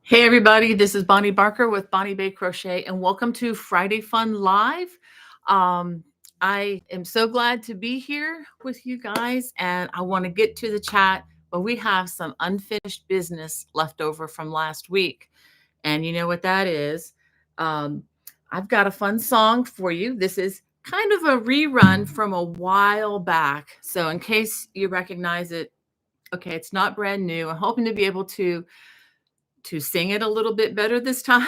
Hey everybody, this is Bonnie Barker with Bonnie Bay Crochet, and welcome to Friday Fun Live. Um, I am so glad to be here with you guys, and I want to get to the chat, but we have some unfinished business left over from last week. And you know what that is? Um, I've got a fun song for you. This is kind of a rerun from a while back. So, in case you recognize it, okay, it's not brand new. I'm hoping to be able to sing it a little bit better this time.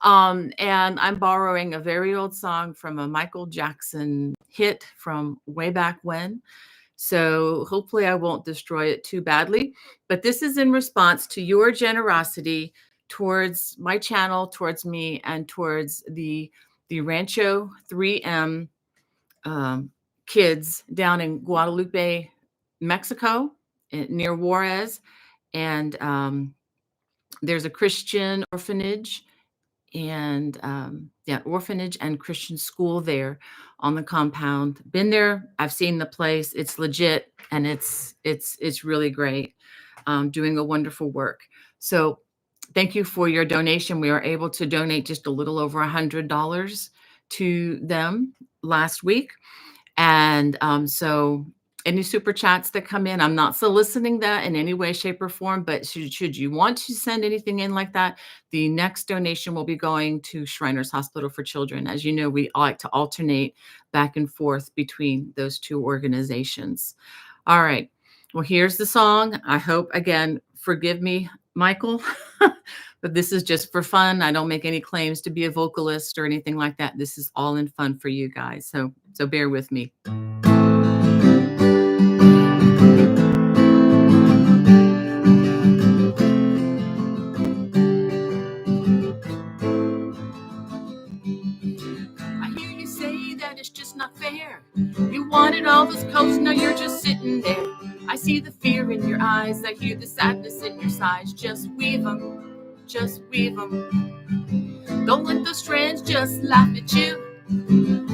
And I'm borrowing a very old song from a Michael Jackson hit from way back when. So hopefully I won't destroy it too badly. But this is in response to your generosity towards my channel, towards me, and towards the Rancho 3M um, kids down in Guadalupe, Mexico, near Juarez. And there's a Christian orphanage and orphanage and Christian school there on the compound. Been there, I've seen the place. It's legit, and it's really great. Doing a wonderful work. So thank you for your donation. We were able to donate just a little over $100 to them last week. And so any super chats that come in, I'm not soliciting that in any way, shape, or form, but should you want to send anything in like that, the next donation will be going to Shriners Hospital for Children. As you know, we like to alternate back and forth between those two organizations. All right. Well, here's the song. I hope, again, forgive me, Michael, but this is just for fun. I don't make any claims to be a vocalist or anything like that. This is all in fun for you guys. So bear with me. I hear you say that it's just not fair. You wanted all this coast, now you're just sitting there. I see the fear in your eyes, I hear the sadness in your sighs. Just weave them, just weave them. Don't let those strands just laugh at you.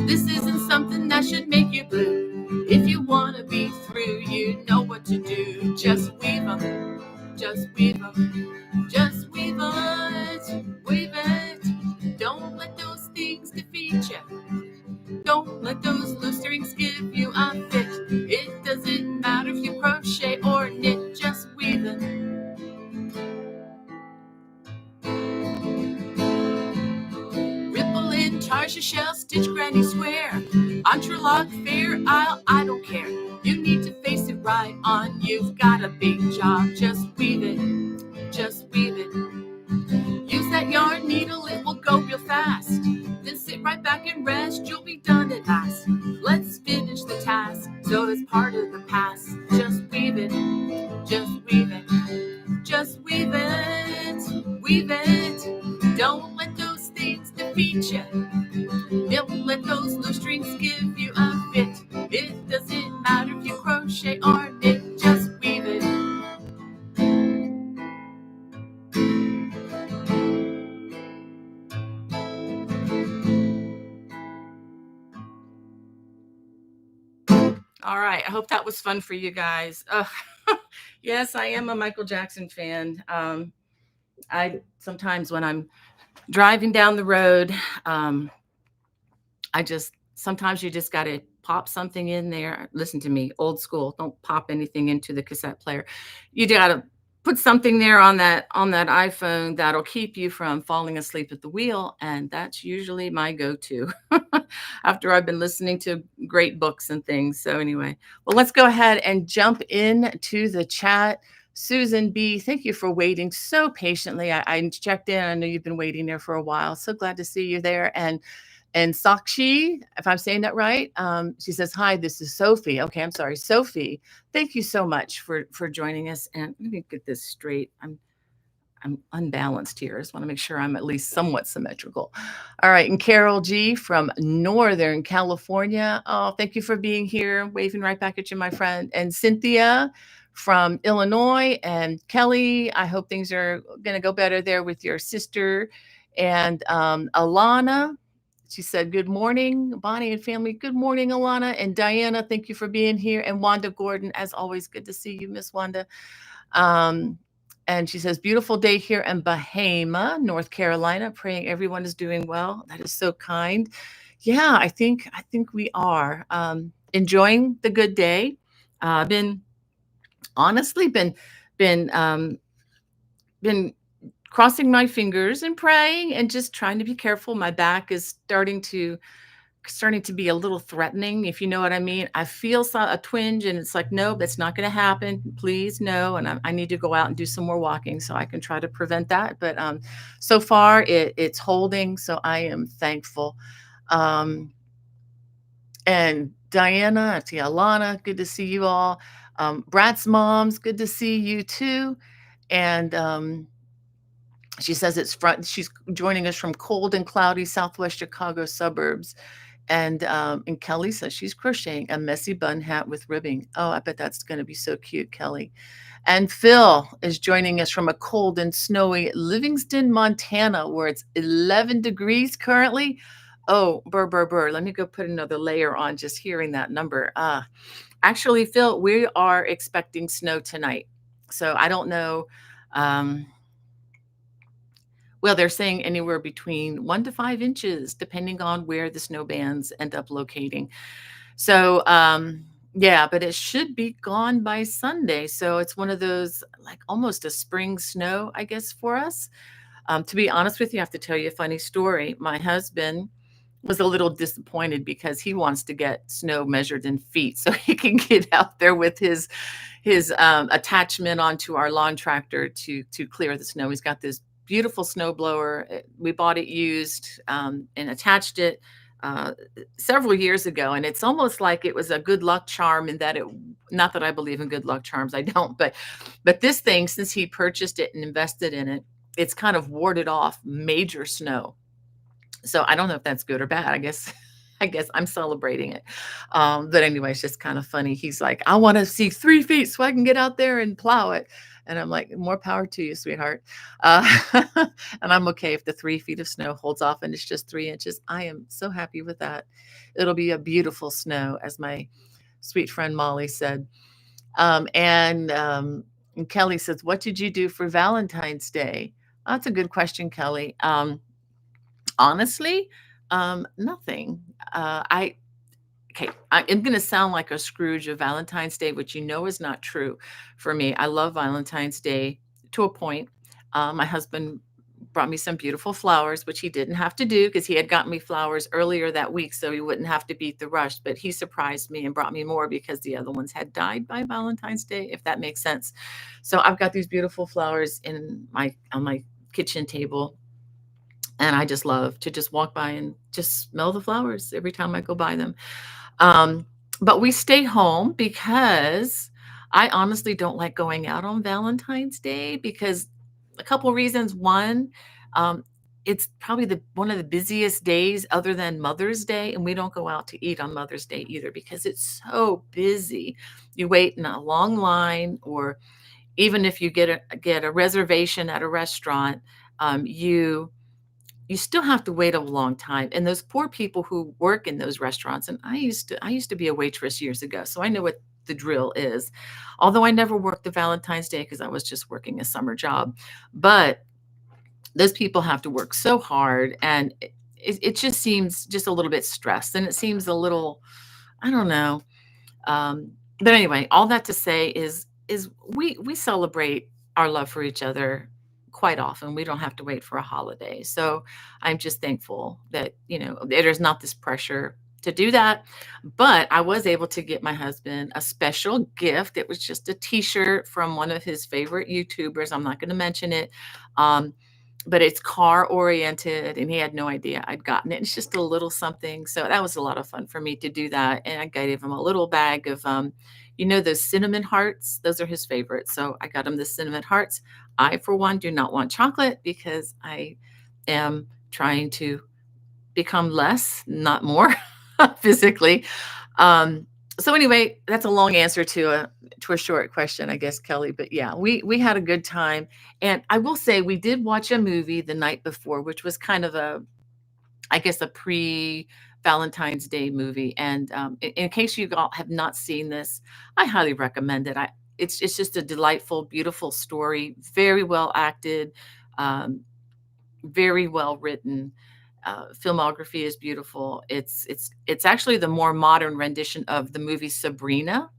This isn't something that should make you blue. If you want to be through, you know what to do. Just weave them, just weave them, just weave it, weave it. Don't let those things defeat you. Don't let those loose strings give you a fit. It doesn't matter if you crochet or knit, just weave it. Ripple in, tarsia shell, stitch, granny square. Entrelog, fair isle, I don't care. You need to face it right on. You've got a big job. Just weave it, just weave it. Use that yarn needle, it will go real fast. Then sit right back and rest, you'll be done at last. Let's finish the task, so it's part of the past. Just weave it, just weave it, just weave it, weave it. Don't let those things defeat you. Don't let those loose strings give you a fit. It doesn't matter if you crochet or knit, just weave it. All right. I hope that was fun for you guys. Yes, I am a Michael Jackson fan. I sometimes when I'm driving down the road, sometimes you just got to pop something in there. Listen to me, old school. Don't pop anything into the cassette player. You got to put something there on that iPhone that'll keep you from falling asleep at the wheel, and that's usually my go-to after I've been listening to great books and things. So anyway, well, let's go ahead and jump into the chat. Susan B., thank you for waiting so patiently. I checked in. I know you've been waiting there for a while. So glad to see you there. And Sakshi, if I'm saying that right, she says, hi, this is Sophie. Okay, I'm sorry, Sophie. Thank you so much for joining us. And let me get this straight. I'm unbalanced here. I just want to make sure I'm at least somewhat symmetrical. All right, and Carol G. from Northern California. Oh, thank you for being here. Waving right back at you, my friend. And Cynthia from Illinois. And Kelly, I hope things are going to go better there with your sister. And Alana, she said, good morning, Bonnie and family. Good morning, Alana. And Diana, thank you for being here. And Wanda Gordon, as always, good to see you, Miss Wanda. And she says, beautiful day here in Bahama, North Carolina. Praying everyone is doing well. That is so kind. Yeah, I think we are enjoying the good day. Been honestly been crossing my fingers and praying and just trying to be careful. My back is starting to be a little threatening, if you know what I mean. I feel a twinge, and it's like, nope, that's not going to happen. Please, no. And I need to go out and do some more walking so I can try to prevent that. But so far, it's holding. So I am thankful. Um, and Diana, Tia Alana, good to see you all. Brat's moms, good to see you too. And she says she's joining us from cold and cloudy Southwest Chicago suburbs. And Kelly says she's crocheting a messy bun hat with ribbing. Oh, I bet that's going to be so cute, Kelly. And Phil is joining us from a cold and snowy Livingston, Montana, where it's 11 degrees currently. Oh, burr, burr, burr. Let me go put another layer on just hearing that number. Actually, Phil, we are expecting snow tonight. So I don't know. Um, well, they're saying anywhere between 1 to 5 inches, depending on where the snow bands end up locating. So, yeah, but it should be gone by Sunday. So it's one of those, like, almost a spring snow, I guess, for us. To be honest with you, I have to tell you a funny story. My husband was a little disappointed because he wants to get snow measured in feet so he can get out there with his attachment onto our lawn tractor to clear the snow. He's got this beautiful snow blower. We bought it used and attached it uh, several years ago, and it's almost like it was a good luck charm in that it. Not that I believe in good luck charms, I don't, but this thing, since he purchased it and invested in it, it's kind of warded off major snow. So I don't know if that's good or bad. I guess I'm celebrating it. But anyway, it's just kind of funny. He's like, I want to see 3 feet so I can get out there and plow it. And I'm like, more power to you, sweetheart. Uh, and I'm okay if the 3 feet of snow holds off and it's just 3 inches. I am so happy with that. It'll be a beautiful snow, as my sweet friend Molly said. And Kelly says, what did you do for Valentine's Day? That's a good question, Kelly. Honestly, nothing. I Okay, I am gonna sound like a Scrooge of Valentine's Day, which is not true for me. I love Valentine's Day to a point. My husband brought me some beautiful flowers, which he didn't have to do because he had gotten me flowers earlier that week, so he wouldn't have to beat the rush. But he surprised me and brought me more because the other ones had died by Valentine's Day, if that makes sense. So I've got these beautiful flowers on my kitchen table, and I just love to just walk by and just smell the flowers every time I go by them. Um, but we stay home because I honestly don't like going out on Valentine's Day because a couple reasons. One, um, it's probably the one of the busiest days other than Mother's Day, and we don't go out to eat on Mother's Day either because it's so busy. You wait in a long line, or even if you get a reservation at a restaurant, you still have to wait a long time. And those poor people who work in those restaurants, and I used to be a waitress years ago, so I know what the drill is. Although I never worked the Valentine's Day because I was just working a summer job. But those people have to work so hard, and it just seems just a little bit stressed, and it seems a little, I don't know. But anyway, all that to say is we celebrate our love for each other quite often. We don't have to wait for a holiday. So I'm just thankful that, there's not this pressure to do that. But I was able to get my husband a special gift. It was just a t-shirt from one of his favorite YouTubers. I'm not going to mention it. Um, but it's car oriented, and he had no idea I'd gotten it. It's just a little something. So that was a lot of fun for me to do that. And I gave him a little bag of those cinnamon hearts. Those are his favorites. So I got him the cinnamon hearts. I, for one, do not want chocolate because I am trying to become less, not more, physically. So anyway, that's a long answer to a short question, I guess, Kelly. But yeah, we had a good time. And I will say we did watch a movie the night before, which was kind of I guess, a pre Valentine's Day movie. And in case you all have not seen this, I highly recommend it. it's just a delightful, beautiful story, very well acted, um, very well written. Filmography is beautiful. It's actually the more modern rendition of the movie Sabrina,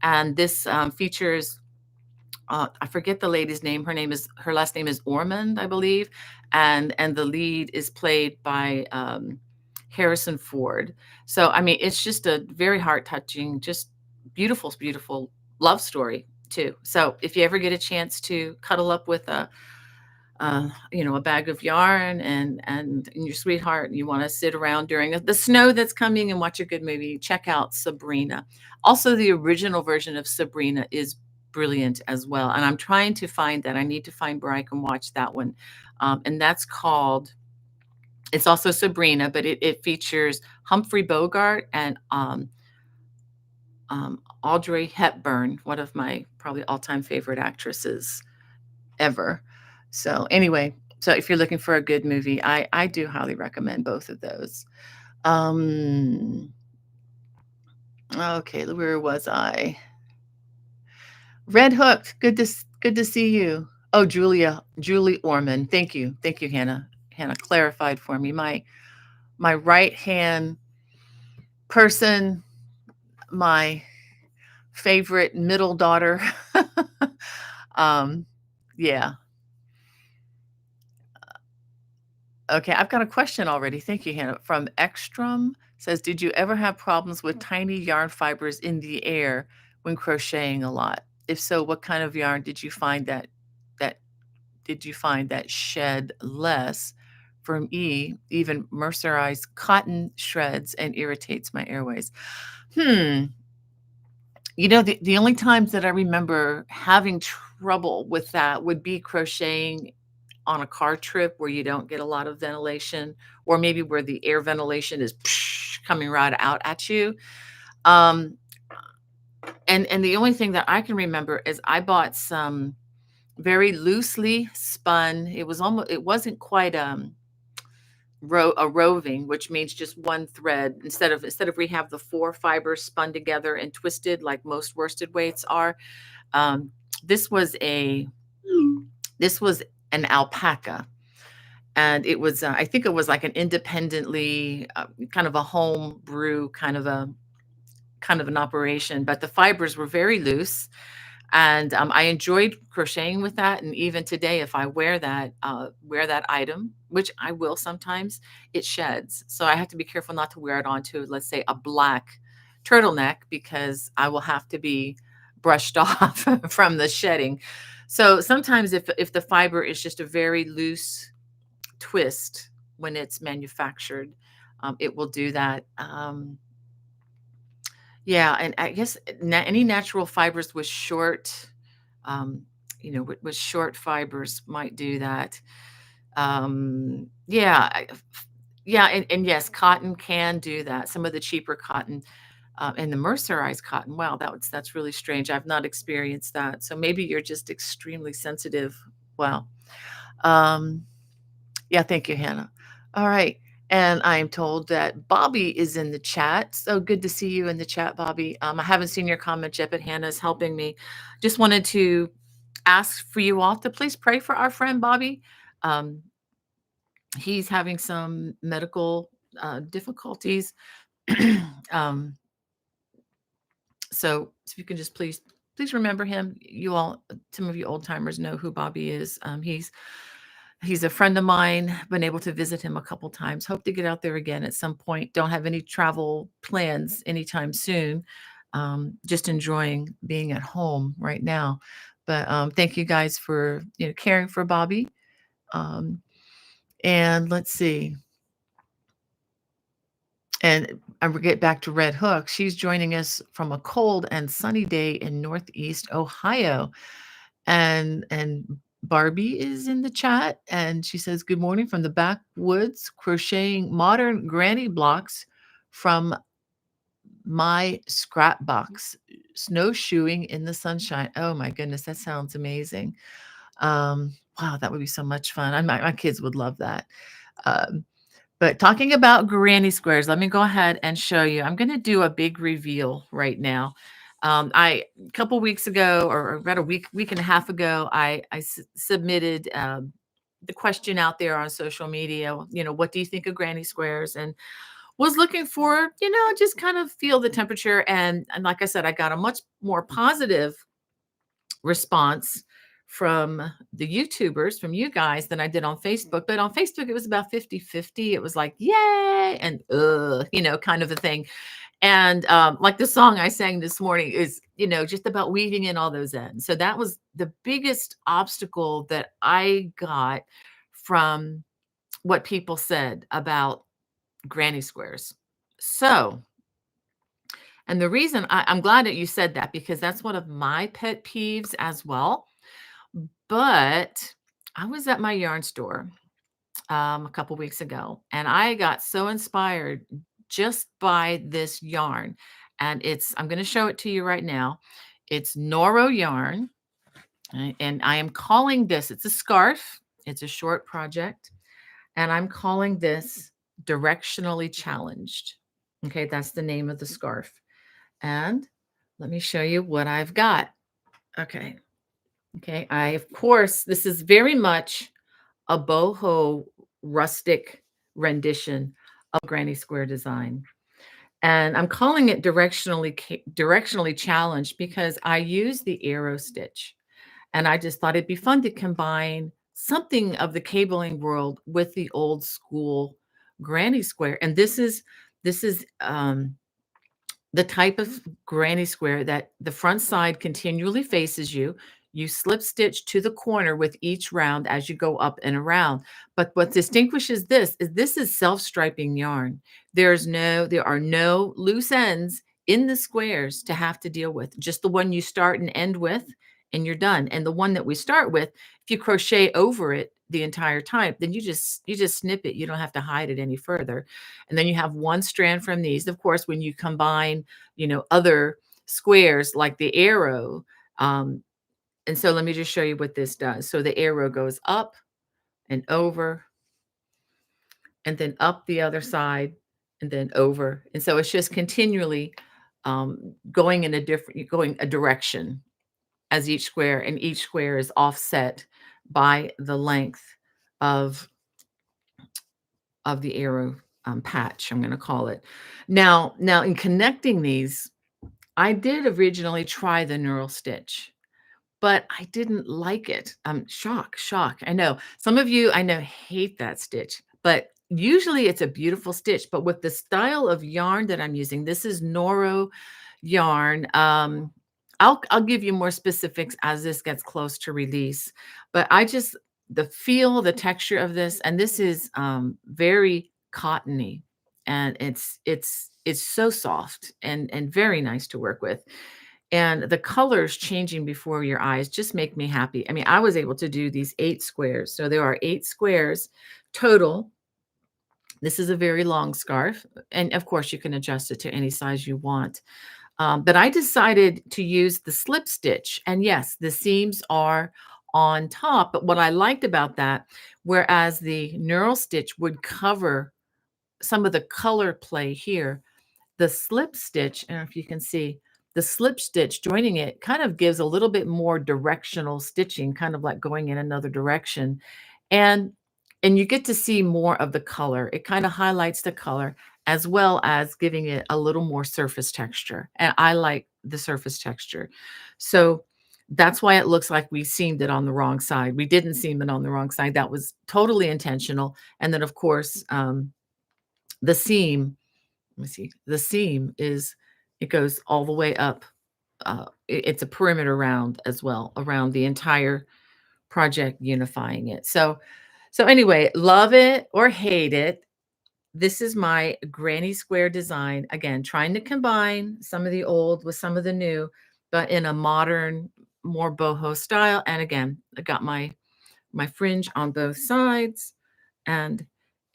and this features I forget the lady's name. Her last name is Ormond, I believe, and the lead is played by Harrison Ford. So I mean, it's just a very heart touching, just beautiful, beautiful love story too. So if you ever get a chance to cuddle up with a bag of yarn and your sweetheart, and you want to sit around during the snow that's coming and watch a good movie, check out Sabrina. Also, the original version of Sabrina is brilliant as well, and I'm trying to find that. I need to find where I can watch that one, and that's called. It's also Sabrina, but it features Humphrey Bogart and Audrey Hepburn, one of my probably all-time favorite actresses ever. So anyway, so if you're looking for a good movie, I do highly recommend both of those. Um, okay, where was I? Red Hooked. Good to see you. Oh, Julie Orman. Thank you, Hannah. Hannah clarified for me. My right hand person, my favorite middle daughter. um, yeah. Okay, I've got a question already. Thank you, Hannah. From Ekstrom says, did you ever have problems with tiny yarn fibers in the air when crocheting a lot? If so, what kind of yarn did you find that shed less? From even mercerized cotton shreds and irritates my airways. Hmm. The only times that I remember having trouble with that would be crocheting on a car trip where you don't get a lot of ventilation, or maybe where the air ventilation is coming right out at you. Um, and the only thing that I can remember is I bought some very loosely spun. It wasn't quite a roving, which means just one thread instead of we have the four fibers spun together and twisted like most worsted weights are. Um, this was a this was an alpaca, and it was I think it was like an independently kind of a home brew kind of an operation, but the fibers were very loose, and I enjoyed crocheting with that. And even today, if I wear that item, which I will sometimes, it sheds. So I have to be careful not to wear it onto, let's say, a black turtleneck, because I will have to be brushed off from the shedding. So sometimes if the fiber is just a very loose twist when it's manufactured, it will do that. Yeah, and I guess any natural fibers with short, with short fibers might do that. Yeah, yeah, and yes, cotton can do that. Some of the cheaper cotton and the mercerized cotton. Wow, that's really strange. I've not experienced that. So maybe you're just extremely sensitive. Wow. Um, yeah, thank you, Hannah. All right. And I am told that Bobby is in the chat. So good to see you in the chat, Bobby. I haven't seen your comment yet, but Hannah is helping me. Just wanted to ask for you all to please pray for our friend Bobby. Um, he's having some medical difficulties. um, so if you can just please remember him. You all, some of you old timers know who Bobby is. He's a friend of mine. Been able to visit him a couple times. Hope to get out there again at some point. Don't have any travel plans anytime soon. Just enjoying being at home right now. But thank you guys for caring for Bobby. Um, and let's see. And I will get back to Red Hook. She's joining us from a cold and sunny day in Northeast Ohio. And Barbie is in the chat, and she says, "Good morning from the backwoods, crocheting modern granny blocks from my scrap box, snowshoeing in the sunshine." Oh my goodness, that sounds amazing. Wow, that would be so much fun. My kids would love that. Um, but talking about granny squares, let me go ahead and show you. I'm going to do a big reveal right now. I a couple weeks ago, or about a week and a half ago, I submitted the question out there on social media. What do you think of granny squares? And was looking for, just kind of feel the temperature. And like I said, I got a much more positive response from the YouTubers, from you guys, than I did on Facebook. But on Facebook, it was about 50-50. It was like, yay, and kind of a thing. And like the song I sang this morning is, just about weaving in all those ends. So that was the biggest obstacle that I got from what people said about granny squares. So, and the reason I'm glad that you said that, because that's one of my pet peeves as well. But I was at my yarn store a couple weeks ago, and I got so inspired just by this yarn. And I'm going to show it to you right now. It's Noro yarn, and I am calling this, it's a scarf. It's a short project, and I'm calling this Directionally Challenged. Okay, that's the name of the scarf. And let me show you what I've got. Okay. Okay. Of course, this is very much a boho rustic rendition of Granny Square design. And I'm calling it directionally challenged because I use the arrow stitch. And I just thought it'd be fun to combine something of the cabling world with the old school Granny Square. And this is the type of granny square that the front side continually faces you. You slip stitch to the corner with each round as you go up and around. But what distinguishes this is self-striping yarn. There are no loose ends in the squares to have to deal with. Just the one you start and end with, and you're done. And the one that we start with, if you crochet over it the entire time, then you just snip it. You don't have to hide it any further. And then you have one strand from these. Of course, when you combine, other squares like the arrow. And so let me just show you what this does. So the arrow goes up and over, and then up the other side, and then over. And so it's just continually going a direction as each square, and each square is offset by the length of the arrow patch, I'm going to call it. Now in connecting these, I did originally try the knurl stitch, but I didn't like it. Shock, shock. I know some of you I know hate that stitch, but usually it's a beautiful stitch. But with the style of yarn that I'm using, this is Noro yarn. I'll give you more specifics as this gets close to release, but the feel, the texture of this, and this is very cottony, and it's so soft and very nice to work with. And the colors changing before your eyes just make me happy. I mean, I was able to do these 8 squares. So there are 8 squares total. This is a very long scarf. And of course, you can adjust it to any size you want. But I decided to use the slip stitch. And yes, the seams are on top. But what I liked about that, whereas the knurl stitch would cover some of the color play here, the slip stitch, I don't know if you can see, the slip stitch joining it kind of gives a little bit more directional stitching, kind of like going in another direction. And you get to see more of the color. It kind of highlights the color as well as giving it a little more surface texture. And I like the surface texture. So that's why it looks like we seamed it on the wrong side. We didn't seam it on the wrong side. That was totally intentional. And then, of course, the seam, let me see, the seam it goes all the way up. It's a perimeter round as well, around the entire project, unifying it. So anyway, love it or hate it, this is my granny square design. Again, trying to combine some of the old with some of the new, but in a modern, more boho style. And again, I got my fringe on both sides, and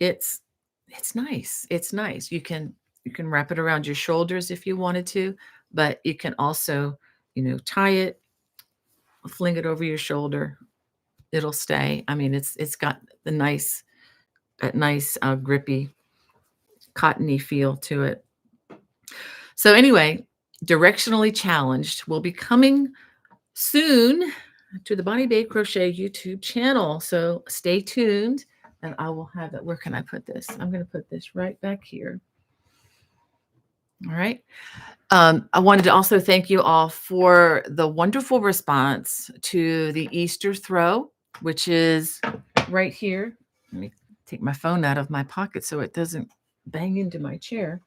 it's it's nice. It's nice. You can wrap it around your shoulders if you wanted to, but you can also, tie it, fling it over your shoulder. It'll stay. I mean, it's got grippy, cottony feel to it. So anyway, Directionally Challenged will be coming soon to the Bonnie Bay Crochet YouTube channel. So stay tuned and I will have that. Where can I put this? I'm going to put this right back here. All right. I wanted to also thank you all for the wonderful response to the Easter throw, which is right here. Let me take my phone out of my pocket so it doesn't bang into my chair.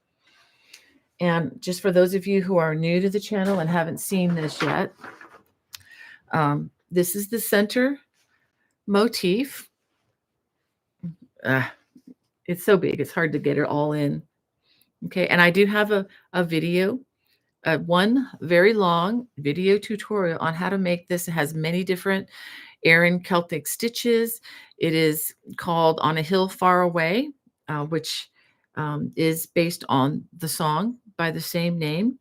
And just for those of you who are new to the channel and haven't seen this yet, this is the center motif. It's so big, it's hard to get it all in. Okay, and I do have a video, one very long video tutorial on how to make this. It has many different Aran Celtic stitches. It is called On a Hill Far Away, which is based on the song by the same name.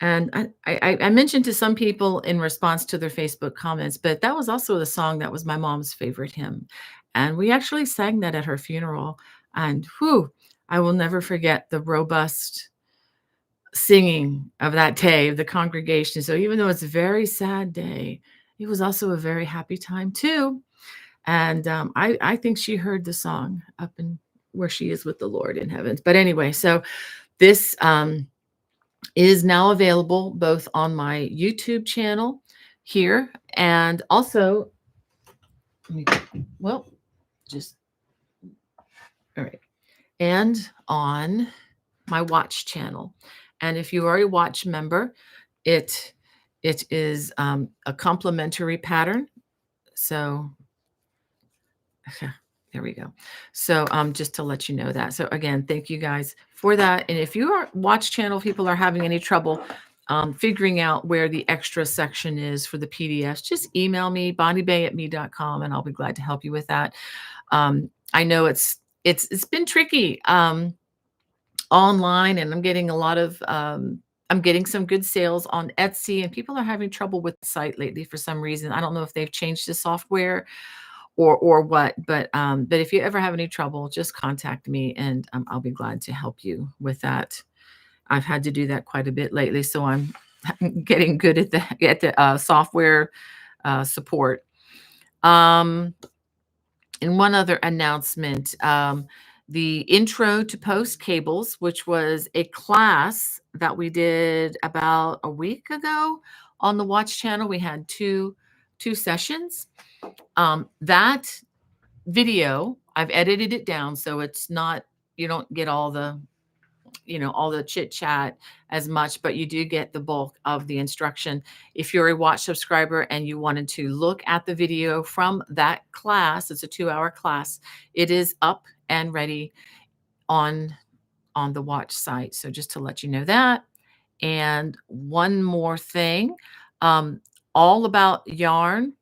And I mentioned to some people in response to their Facebook comments, but that was also the song that was my mom's favorite hymn. And we actually sang that at her funeral. And whew, I will never forget the robust singing of that day of the congregation. So even though it's a very sad day, it was also a very happy time too. And I think she heard the song up in where she is with the Lord in heaven. But anyway, so this is now available both on my YouTube channel here and also, well, just, all right, and on my watch channel. And if you are a watch member, it is a complimentary pattern. So there we go. So just to let you know that. So again, thank you guys for that. And if you are watch channel people are having any trouble figuring out where the extra section is for the PDFs, just email me, bonniebay@me.com, and I'll be glad to help you with that. I know it's been tricky online, and I'm getting a lot of I'm getting some good sales on Etsy, and people are having trouble with the site lately for some reason. I don't know if they've changed the software or what, but if you ever have any trouble, just contact me and I'll be glad to help you with that. I've had to do that quite a bit lately, so I'm getting good at the software support. And one other announcement, the Intro to Post Cables, which was a class that we did about a week ago on the Watch channel. We had two sessions. That video, I've edited it down so it's not, you don't get all the, all the chit chat as much, but you do get the bulk of the instruction. If you're a watch subscriber and you wanted to look at the video from that class, it's a 2-hour class. It is up and ready on the watch site. So just to let you know that. And one more thing, all about yarn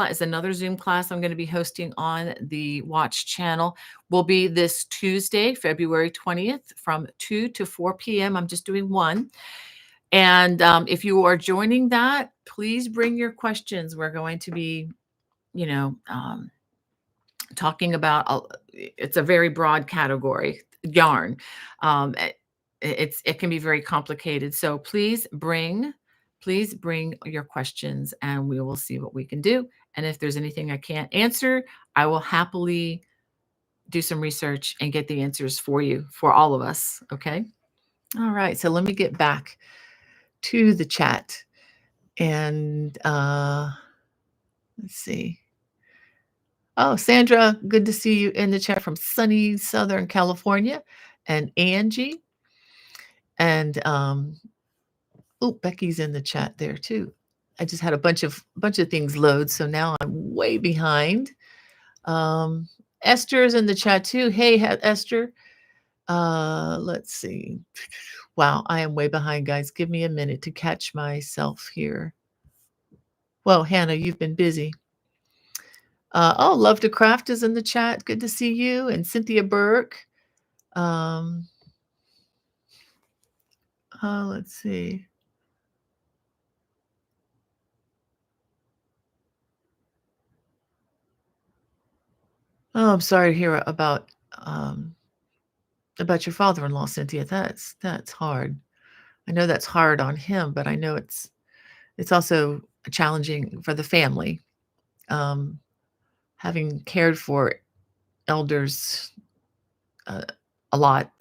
is another Zoom class I'm going to be hosting on the Watch channel. Will be this Tuesday, February 20th from 2 to 4 p.m. I'm just doing one. And if you are joining that, please bring your questions. We're going to be, talking about, it's a very broad category, yarn. It can be very complicated. So please bring your questions and we will see what we can do. And if there's anything I can't answer, I will happily do some research and get the answers for you, for all of us. Okay. All right. So let me get back to the chat and let's see. Oh, Sandra, good to see you in the chat from sunny Southern California, and Angie. And Becky's in the chat there too. I just had a bunch of things load, so now I'm way behind. Esther's in the chat too. Hey, Esther. Let's see. Wow, I am way behind, guys. Give me a minute to catch myself here. Well, Hannah, you've been busy. Love to Craft is in the chat. Good to see you. And Cynthia Burke. Let's see. Oh, I'm sorry to hear about your father-in-law, Cynthia. That's hard. I know that's hard on him, but I know it's also challenging for the family, um, having cared for elders, uh, a lot.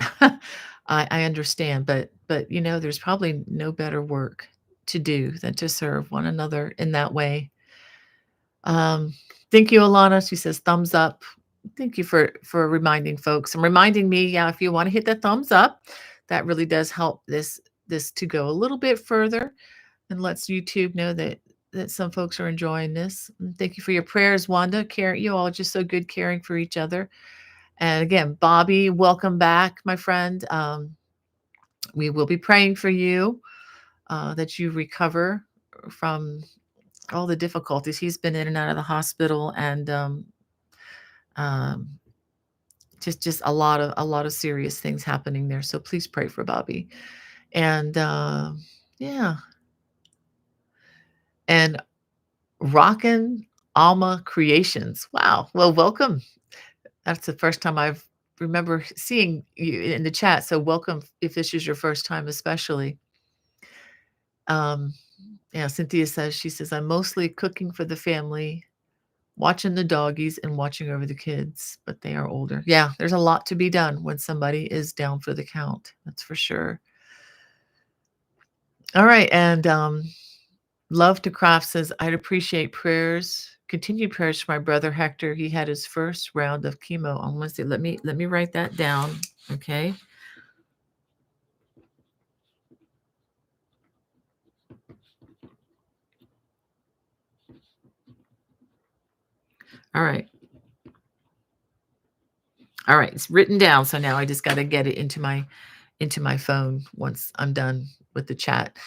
I understand, but, there's probably no better work to do than to serve one another in that way. Um, Thank you, Alana. She says, "Thumbs up." Thank you for reminding folks and reminding me, yeah, if you wanna hit that thumbs up, that really does help this to go a little bit further and lets YouTube know that some folks are enjoying this. And thank you for your prayers, Wanda. You all are just so good caring for each other. And again, Bobby, welcome back, my friend. We will be praying for you, that you recover from all the difficulties. He's been in and out of the hospital, and um, just a lot of serious things happening there. So please pray for Bobby. And yeah, and Rockin' Alma Creations. Wow. Well, welcome. That's the first time I've remember seeing you in the chat. So welcome if this is your first time, especially. Um, yeah, Cynthia says, she says, I'm mostly cooking for the family, watching the doggies and watching over the kids, but they are older. Yeah, there's a lot to be done when somebody is down for the count. That's for sure. All right. And Love to Craft says, I'd appreciate prayers, continued prayers for my brother Hector. He had his first round of chemo on Wednesday. Let me write that down. Okay. All right. All right. It's written down. So now I just got to get it into my phone once I'm done with the chat.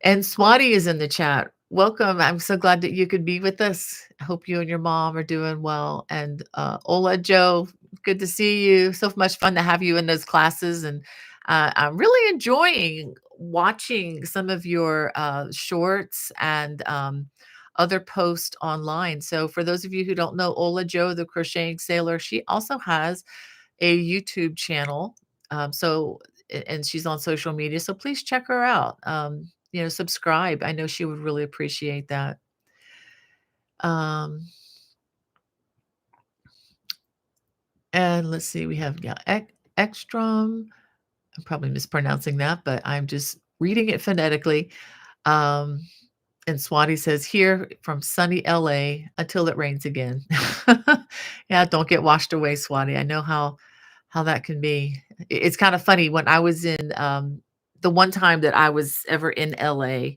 And Swati is in the chat. Welcome. I'm so glad that you could be with us. I hope you and your mom are doing well. And Ola Joe, good to see you. So much fun to have you in those classes. And I'm really enjoying watching some of your shorts and other posts online. So for those of you who don't know Ola Joe, the crocheting sailor, she also has a YouTube channel. And she's on social media. So please check her out. Subscribe. I know she would really appreciate that. Um, and let's see, we have Ekstrom. I'm probably mispronouncing that, but I'm just reading it phonetically. Um, and Swati says, here from sunny LA until it rains again. Yeah, don't get washed away, Swati. I know how that can be. It's kind of funny when I was in the one time that I was ever in LA,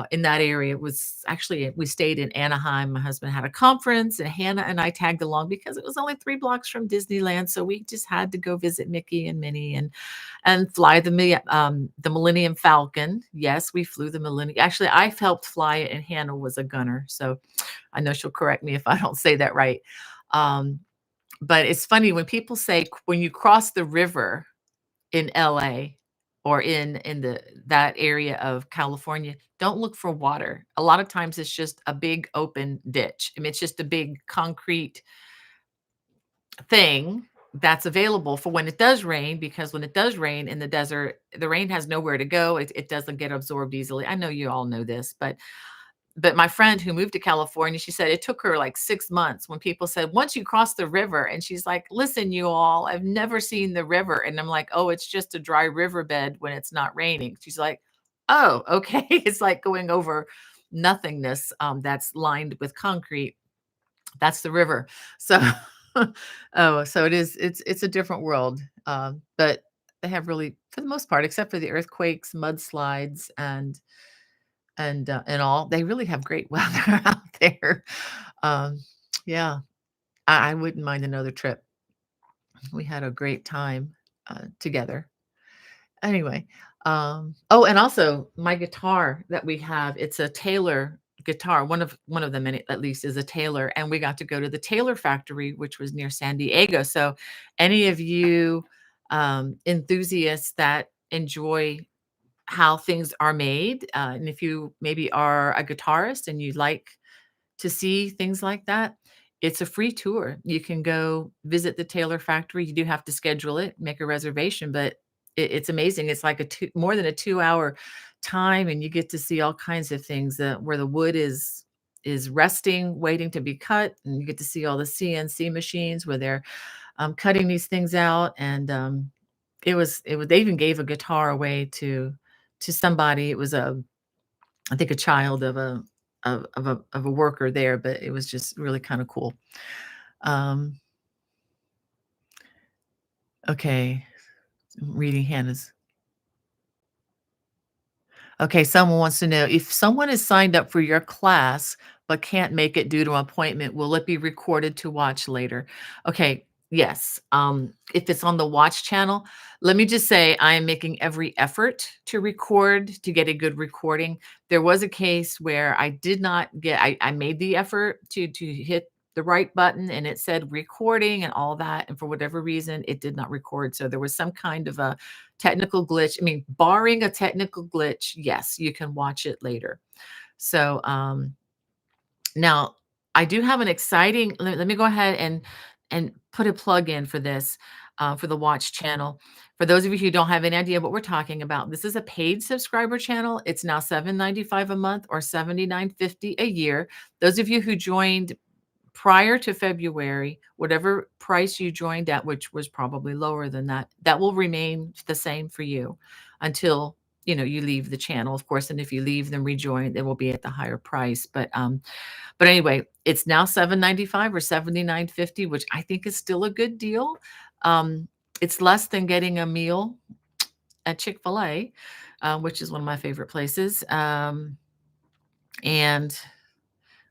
in that area. It was actually, we stayed in Anaheim. My husband had a conference, and Hannah and I tagged along because it was only 3 blocks from Disneyland. So we just had to go visit Mickey and Minnie and fly the Millennium Falcon. Yes, we flew the Millennium. Actually, I helped fly it, and Hannah was a gunner. So I know she'll correct me if I don't say that right. But it's funny when people say when you cross the river in LA or in that area of California, don't look for water. A lot of times it's just a big open ditch. I mean, it's just a big concrete thing that's available for when it does rain, because when it does rain in the desert, the rain has nowhere to go. It doesn't get absorbed easily. I know you all know this, but my friend who moved to California, she said it took her like 6 months when people said, once you cross the river, and she's like, listen, you all, I've never seen the river. And I'm like, oh, it's just a dry riverbed when it's not raining. She's like, oh, okay. It's like going over nothingness that's lined with concrete. That's the river. So, oh, so it's a different world. But they have really, for the most part, except for the earthquakes, mudslides, and all, they really have great weather out there. Um, yeah, I wouldn't mind another trip. We had a great time together. Anyway, oh, and also my guitar that we have, it's a Taylor guitar. One of them, at least, is a Taylor, and we got to go to the Taylor factory, which was near San Diego. So, any of you enthusiasts that enjoy how things are made. And if you maybe are a guitarist and you'd like to see things like that, it's a free tour. You can go visit the Taylor factory. You do have to schedule it, make a reservation, but it's amazing. It's like a more than a 2 hour time, and you get to see all kinds of things that where the wood is resting, waiting to be cut, and you get to see all the CNC machines where they're cutting these things out. And it was they even gave a guitar away to somebody. It was a I think a child of a worker there, but it was just really kind of cool. Um, okay, reading Hannah's. Okay, someone wants to know if someone is signed up for your class but can't make it due to an appointment, will it be recorded to watch later? Okay, yes. If it's on the watch channel, let me just say I am making every effort to record to get a good recording. There was a case where I did not get, I made the effort to hit the right button and it said recording and all that. And for whatever reason, it did not record. So there was some kind of a technical glitch. I mean, barring a technical glitch, yes, you can watch it later. So, now I do have an exciting let me go ahead and put a plug in for this, for the watch channel. For those of you who don't have any idea what we're talking about, this is a paid subscriber channel. It's now $7.95 a month or $79.50 a year. Those of you who joined prior to February, whatever price you joined at, which was probably lower than that, that will remain the same for you until, you leave the channel, of course. And if you leave, then rejoin, it will be at the higher price. But anyway, it's now 7.95 or 79.50, which I think is still a good deal. It's less than getting a meal at Chick-fil-A, which is one of my favorite places. And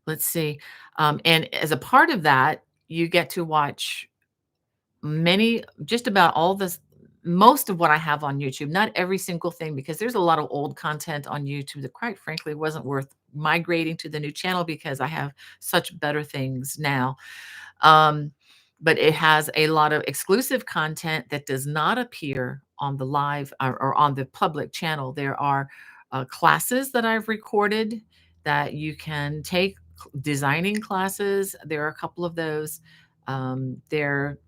let's see. And as a part of that, you get to watch just about all this, most of what I have on YouTube, not every single thing, because there's a lot of old content on YouTube that quite frankly wasn't worth migrating to the new channel because I have such better things now. Um, but it has a lot of exclusive content that does not appear on the live or on the public channel. There are classes that I've recorded that you can take, designing classes. There are a couple of those. There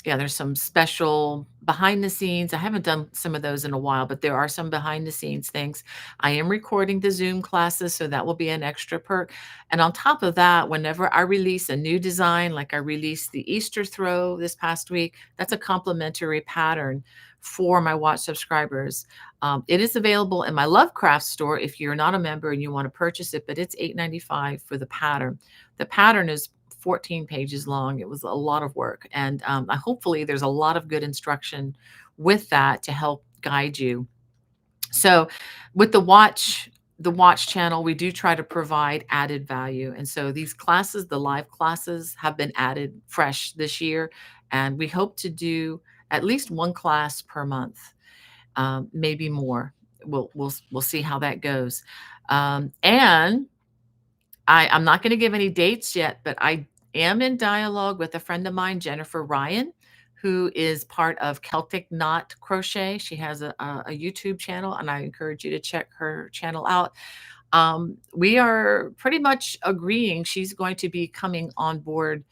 Yeah, there's some special behind the scenes. I haven't done some of those in a while, but there are some behind the scenes things. I am recording the Zoom classes, so that will be an extra perk. And on top of that, whenever I release a new design, like I released the Easter throw this past week, that's a complimentary pattern for my watch subscribers. It is available in my Lovecraft store if you're not a member and you want to purchase it, but it's $8.95 for the pattern. The pattern is 14 pages long. It was a lot of work. And hopefully there's a lot of good instruction with that to help guide you. So with the watch channel, we do try to provide added value. And so these classes, the live classes, have been added fresh this year. And we hope to do at least one class per month, maybe more. We'll see how that goes. And I'm not going to give any dates yet, but I am in dialogue with a friend of mine, Jennifer Ryan, who is part of Celtic Knot Crochet. She has a YouTube channel, and I encourage you to check her channel out. We are pretty much agreeing she's going to be coming on board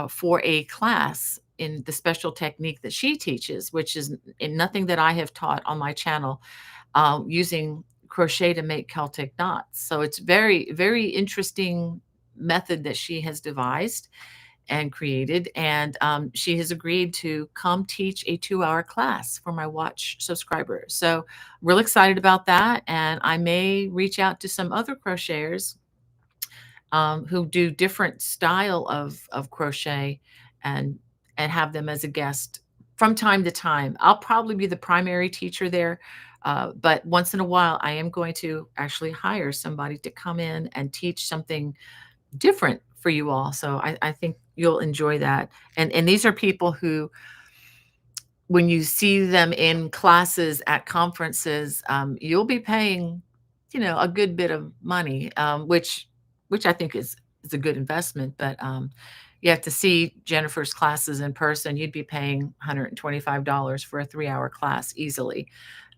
for a class in the special technique that she teaches, which is in nothing that I have taught on my channel, using crochet to make Celtic knots. So it's very, very interesting method that she has devised and created. And she has agreed to come teach a 2-hour class for my watch subscribers. So real excited about that. And I may reach out to some other crocheters who do different style of crochet and have them as a guest from time to time. I'll probably be the primary teacher there, but once in a while, I am going to actually hire somebody to come in and teach something different for you all. So I think you'll enjoy that. And these are people who, when you see them in classes at conferences, you'll be paying, a good bit of money, which I think is a good investment. But you have to see Jennifer's classes in person. You'd be paying $125 for a 3-hour class easily,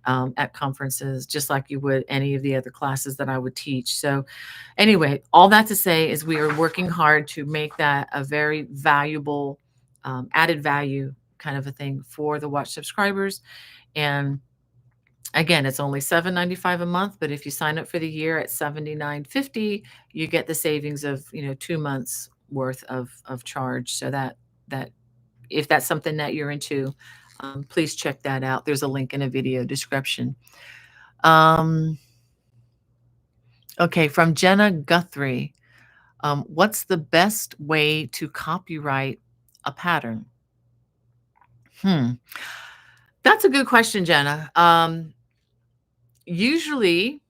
at conferences, just like you would any of the other classes that I would teach. So anyway, all that to say is we are working hard to make that a very valuable, added value kind of a thing for the watch subscribers. And again, it's only $7.95 a month, but if you sign up for the year at $79.50, you get the savings of, 2 months worth of charge. So that if that's something that you're into, please check that out. There's a link in a video description. Um, okay, from Jenna Guthrie. What's the best way to copyright a pattern? Hmm. That's a good question, Jenna. Usually,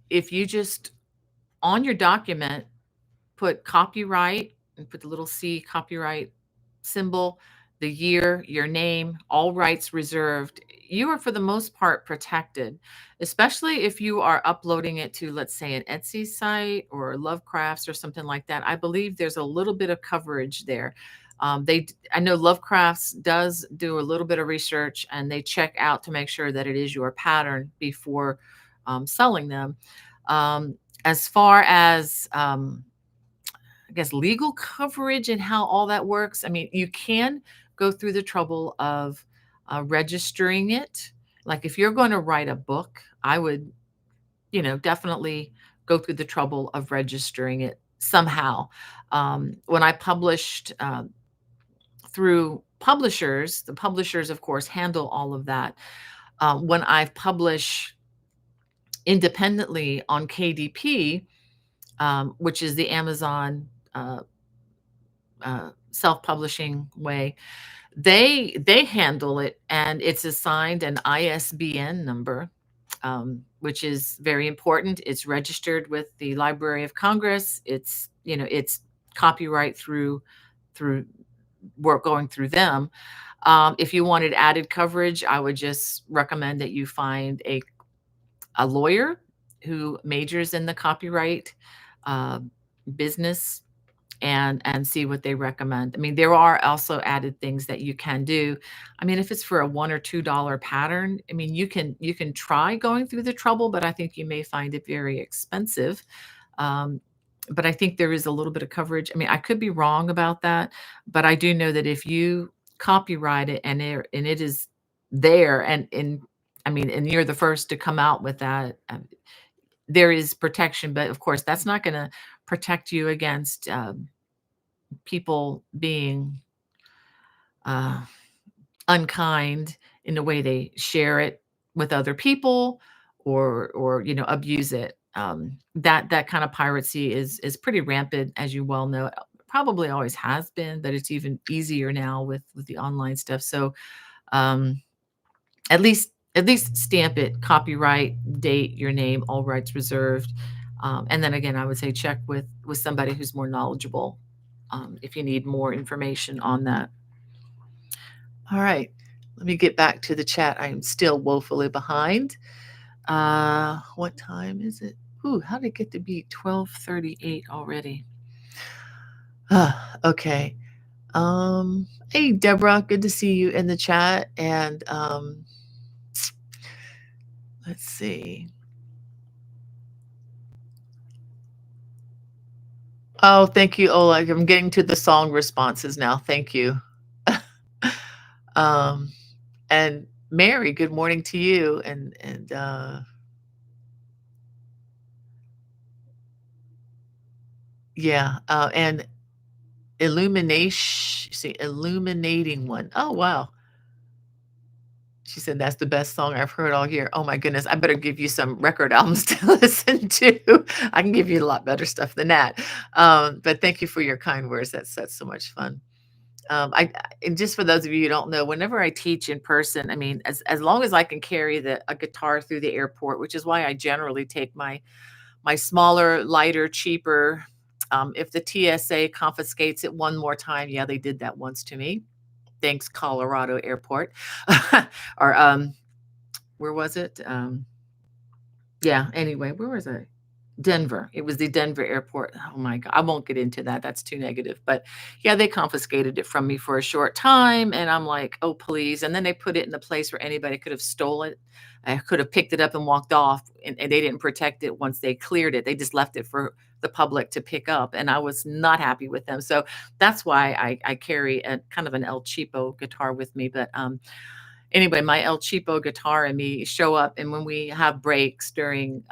if you just on your document put copyright and put the little C copyright symbol, the year, your name, all rights reserved, you are for the most part protected, especially if you are uploading it to, let's say, an Etsy site or Lovecrafts or something like that. I believe there's a little bit of coverage there. I know Lovecrafts does do a little bit of research and they check out to make sure that it is your pattern before selling them. As far as I guess legal coverage and how all that works. I mean, you can go through the trouble of registering it. Like if you're going to write a book, I would, definitely go through the trouble of registering it somehow. When I published through publishers, the publishers, of course, handle all of that. When I've published independently on KDP, which is the Amazon self-publishing way, they handle it, and it's assigned an ISBN number, which is very important. It's registered with the Library of Congress. It's copyright through work going through them. If you wanted added coverage, I would just recommend that you find a lawyer who majors in the copyright uh, business and see what they recommend. I mean, there are also added things that you can do. I mean, if it's for a $1 or $2 pattern, I mean, you can try going through the trouble, but I think you may find it very expensive. Um, but I think there is a little bit of coverage. I mean, I could be wrong about that, but I do know that if you copyright it and it is there and I mean, and you're the first to come out with that, there is protection. But of course, that's not going to protect you against people being uh, unkind in the way they share it with other people or abuse it. That kind of piracy is pretty rampant, as you well know. Probably always has been, but it's even easier now with the online stuff. So um, at least stamp it, copyright, date, your name, all rights reserved. And then again, I would say check with somebody who's more knowledgeable if you need more information on that. All right, let me get back to the chat. I am still woefully behind. What time is it? Ooh, how did it get to be 12:38 already? Okay. Hey Deborah, good to see you in the chat. And let's see. Oh, thank you, Oleg. I'm getting to the song responses now. Thank you. um, and Mary, good morning to you. And yeah, and illuminating one. Oh wow. She said that's the best song I've heard all year. Oh my goodness, I better give you some record albums to listen to. I can give you a lot better stuff than that. But thank you for your kind words. That's so much fun. And just for those of you who don't know, whenever I teach in person, I mean, as long as I can carry a guitar through the airport, which is why I generally take my smaller, lighter, cheaper. If the TSA confiscates it one more time, yeah, they did that once to me. Thanks, Colorado Airport, or where was it? Yeah. Anyway, where was I? Denver. It was the Denver airport. Oh my God. I won't get into that. That's too negative. But yeah, they confiscated it from me for a short time. And I'm like, oh, please. And then they put it in a place where anybody could have stolen it. I could have picked it up and walked off. And they didn't protect it once they cleared it. They just left it for the public to pick up. And I was not happy with them. So that's why I carry a kind of an El Cheapo guitar with me. But Anyway, my El Cheapo guitar and me show up, and when we have breaks during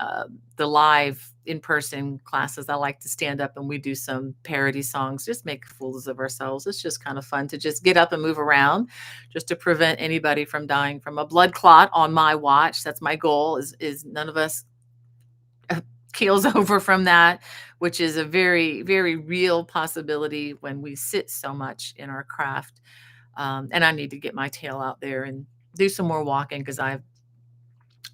the live in-person classes, I like to stand up and we do some parody songs, just make fools of ourselves. It's just kind of fun to just get up and move around, just to prevent anybody from dying from a blood clot on my watch. That's my goal. Is none of us keels over from that, which is a very, very real possibility when we sit so much in our craft. And I need to get my tail out there and do some more walking because I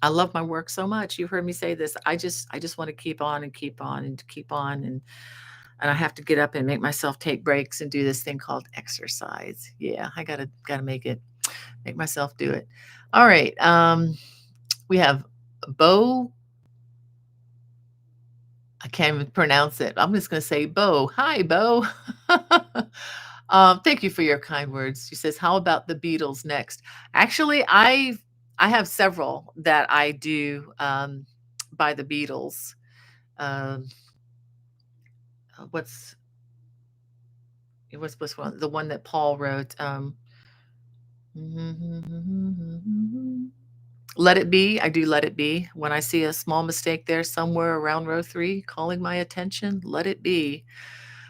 love my work so much. You've heard me say this. I just want to keep on and keep on and keep on, and I have to get up and make myself take breaks and do this thing called exercise. Yeah, I gotta make myself do it. All right. We have Bo. I can't even pronounce it. I'm just gonna say Bo. Hi, Bo. Thank you for your kind words. She says, "How about the Beatles next?" Actually, I have several that I do by the Beatles. Um, what's what's one? The one that Paul wrote. Let It Be. I do Let It Be. When I see a small mistake there somewhere around row three, calling my attention, Let It Be.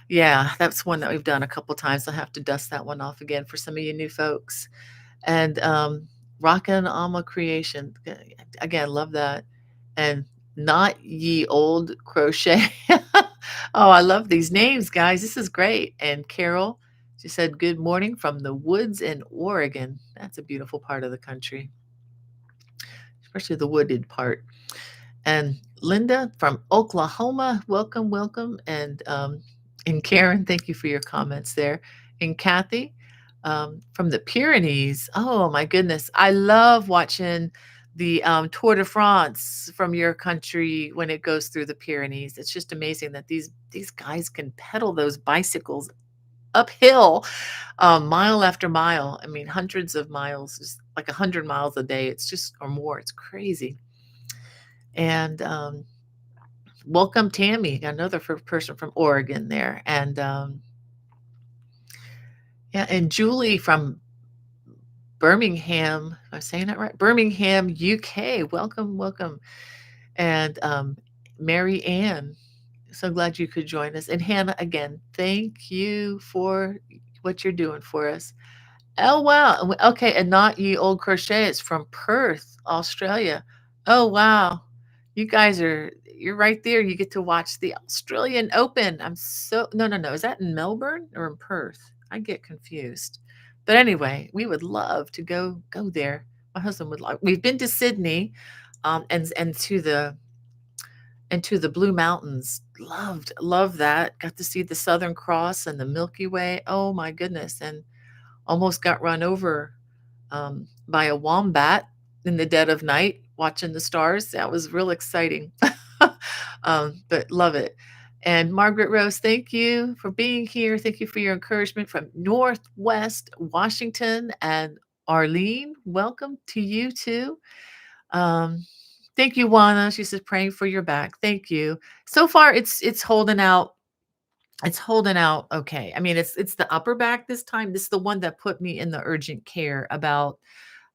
Yeah, that's one that we've done a couple times. I'll have to dust that one off again for some of you new folks. And Rockin' Alma Creation. Again, love that. And Not Ye Old Crochet. Oh, I love these names, guys. This is great. And Carol, she said, "Good morning from the woods in Oregon." That's a beautiful part of the country, especially the wooded part. And Linda from Oklahoma, welcome, welcome. And Karen, thank you for your comments there. And Kathy from the Pyrenees. Oh my goodness, I love watching the Tour de France from your country when it goes through the Pyrenees. It's just amazing that these guys can pedal those bicycles uphill, mile after mile. I mean, hundreds of miles, just like 100 miles a day. It's just or more. It's crazy. And welcome, Tammy, another person from Oregon there. And yeah, and Julie from Birmingham. Am I saying that right? Birmingham, UK. Welcome, welcome. And Mary Ann, so glad you could join us. And Hannah, again, thank you for what you're doing for us. Oh, wow. Okay. And Not Ye Old Crochet is from Perth, Australia. Oh, wow. You're right there. You get to watch the Australian Open. No, no, no. Is that in Melbourne or in Perth? I get confused. But anyway, we would love to go there. My husband would like. We've been to Sydney, and to the Blue Mountains. Loved that. Got to see the Southern Cross and the Milky Way. Oh my goodness. And almost got run over by a wombat in the dead of night watching the stars. That was real exciting. But love it. And Margaret Rose, thank you for being here. Thank you for your encouragement from Northwest Washington. And Arlene, welcome to you too. Um, Thank you, Juana. She says praying for your back. Thank you. So far, it's holding out. It's holding out okay. I mean, it's the upper back this time. This is the one that put me in the urgent care about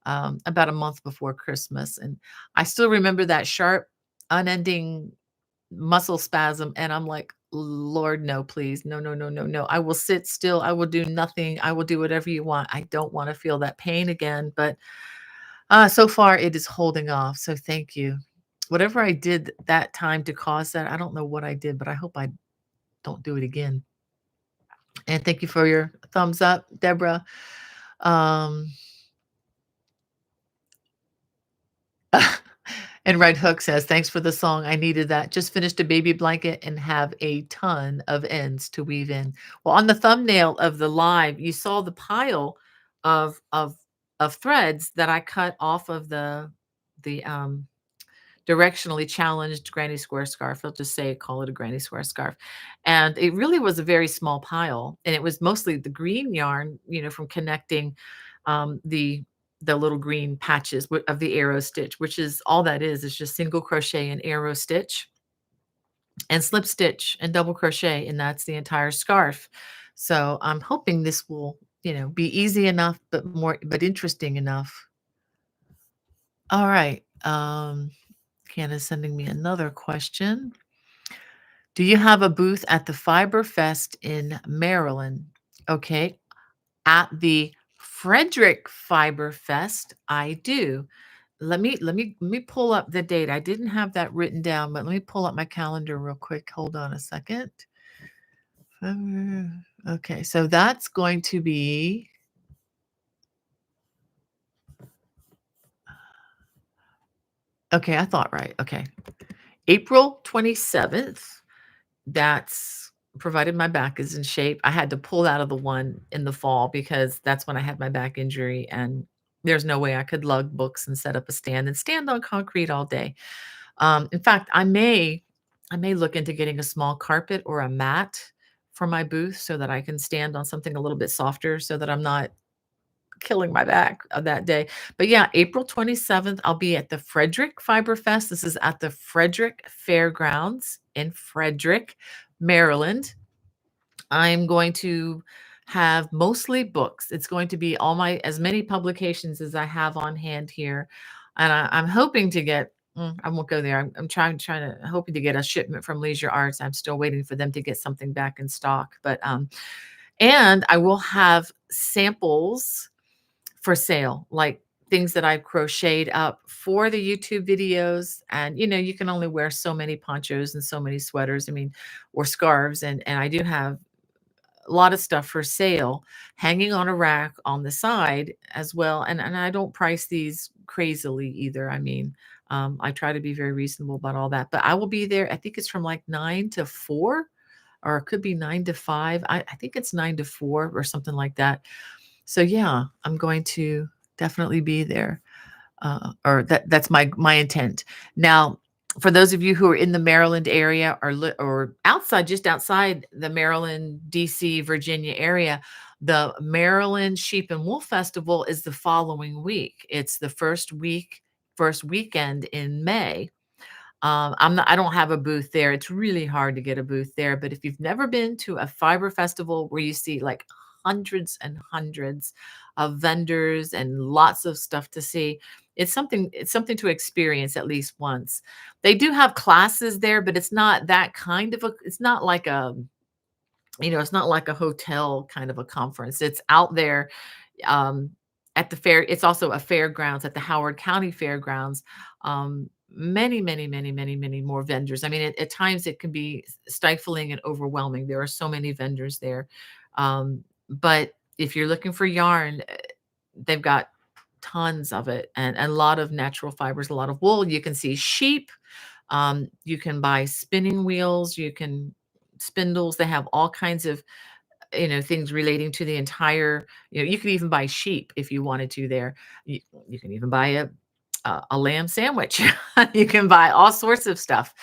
a month before Christmas, and I still remember that sharp, unending muscle spasm, and I'm like, Lord, no, please, no, no, no, no, no. I will sit still. I will do nothing. I will do whatever you want. I don't want to feel that pain again, but so far it is holding off. So thank you. Whatever I did that time to cause that, I don't know what I did, but I hope I don't do it again. And thank you for your thumbs up, Deborah. Um, and Red Hook says, thanks for the song. I needed that. Just finished a baby blanket and have a ton of ends to weave in. Well, on the thumbnail of the live, you saw the pile of of of threads that I cut off of the directionally challenged granny square scarf. I'll just say call it a granny square scarf. And it really was a very small pile. And it was mostly the green yarn, from connecting the little green patches of the arrow stitch, which is all that is just single crochet and arrow stitch and slip stitch and double crochet. And that's the entire scarf. So I'm hoping this will, be easy enough, but interesting enough All right. Ken is sending me another question. Do you have a booth at the Fiber Fest in Maryland? Okay. At the Frederick Fiber Fest, I do. Let me pull up the date. I didn't have that written down, but let me pull up my calendar real quick. Hold on a second. Okay, so that's going to be okay, I thought right. Okay. April 27th. That's provided my back is in shape. I had to pull out of the one in the fall because that's when I had my back injury and there's no way I could lug books and set up a stand and stand on concrete all day. In fact, I may look into getting a small carpet or a mat for my booth so that I can stand on something a little bit softer so that I'm not killing my back that day. But yeah, April 27th, I'll be at the Frederick Fiber Fest. This is at the Frederick Fairgrounds in Frederick, Maryland. I'm going to have mostly books. It's going to be all my as many publications as I have on hand here, and I'm hoping to get. I won't go there. I'm trying to hoping to get a shipment from Leisure Arts. I'm still waiting for them to get something back in stock, but and I will have samples for sale, like things that I've crocheted up for the YouTube videos. And you can only wear so many ponchos and so many sweaters. I mean, or scarves, and I do have a lot of stuff for sale hanging on a rack on the side as well. And I don't price these crazily either. I mean, I try to be very reasonable about all that. But I will be there. I think it's from like 9 to 4, or it could be 9 to 5. I think it's 9 to 4 or something like that. So yeah, I'm going to definitely be there, or that's my intent. Now, for those of you who are in the Maryland area or outside, just outside the Maryland, DC, Virginia area, the Maryland Sheep and Wool Festival is the following week. It's the first weekend in May. I don't have a booth there. It's really hard to get a booth there. But if you've never been to a fiber festival where you see like hundreds and hundreds of vendors and lots of stuff to see, it's something to experience at least once. They do have classes there, but it's not that kind of it's not like it's not like a hotel kind of a conference. It's out there um, at the fair. It's also a fairgrounds at the Howard County Fairgrounds. Many, many, many, many, many more vendors. I mean, at times it can be stifling and overwhelming. There are so many vendors there. But if you're looking for yarn, they've got tons of it and a lot of natural fibers, a lot of wool. You can see sheep. You can buy spinning wheels. You can spindles. They have all kinds of things relating to the entire. You can even buy sheep if you wanted to there. You can even buy a lamb sandwich. You can buy all sorts of stuff.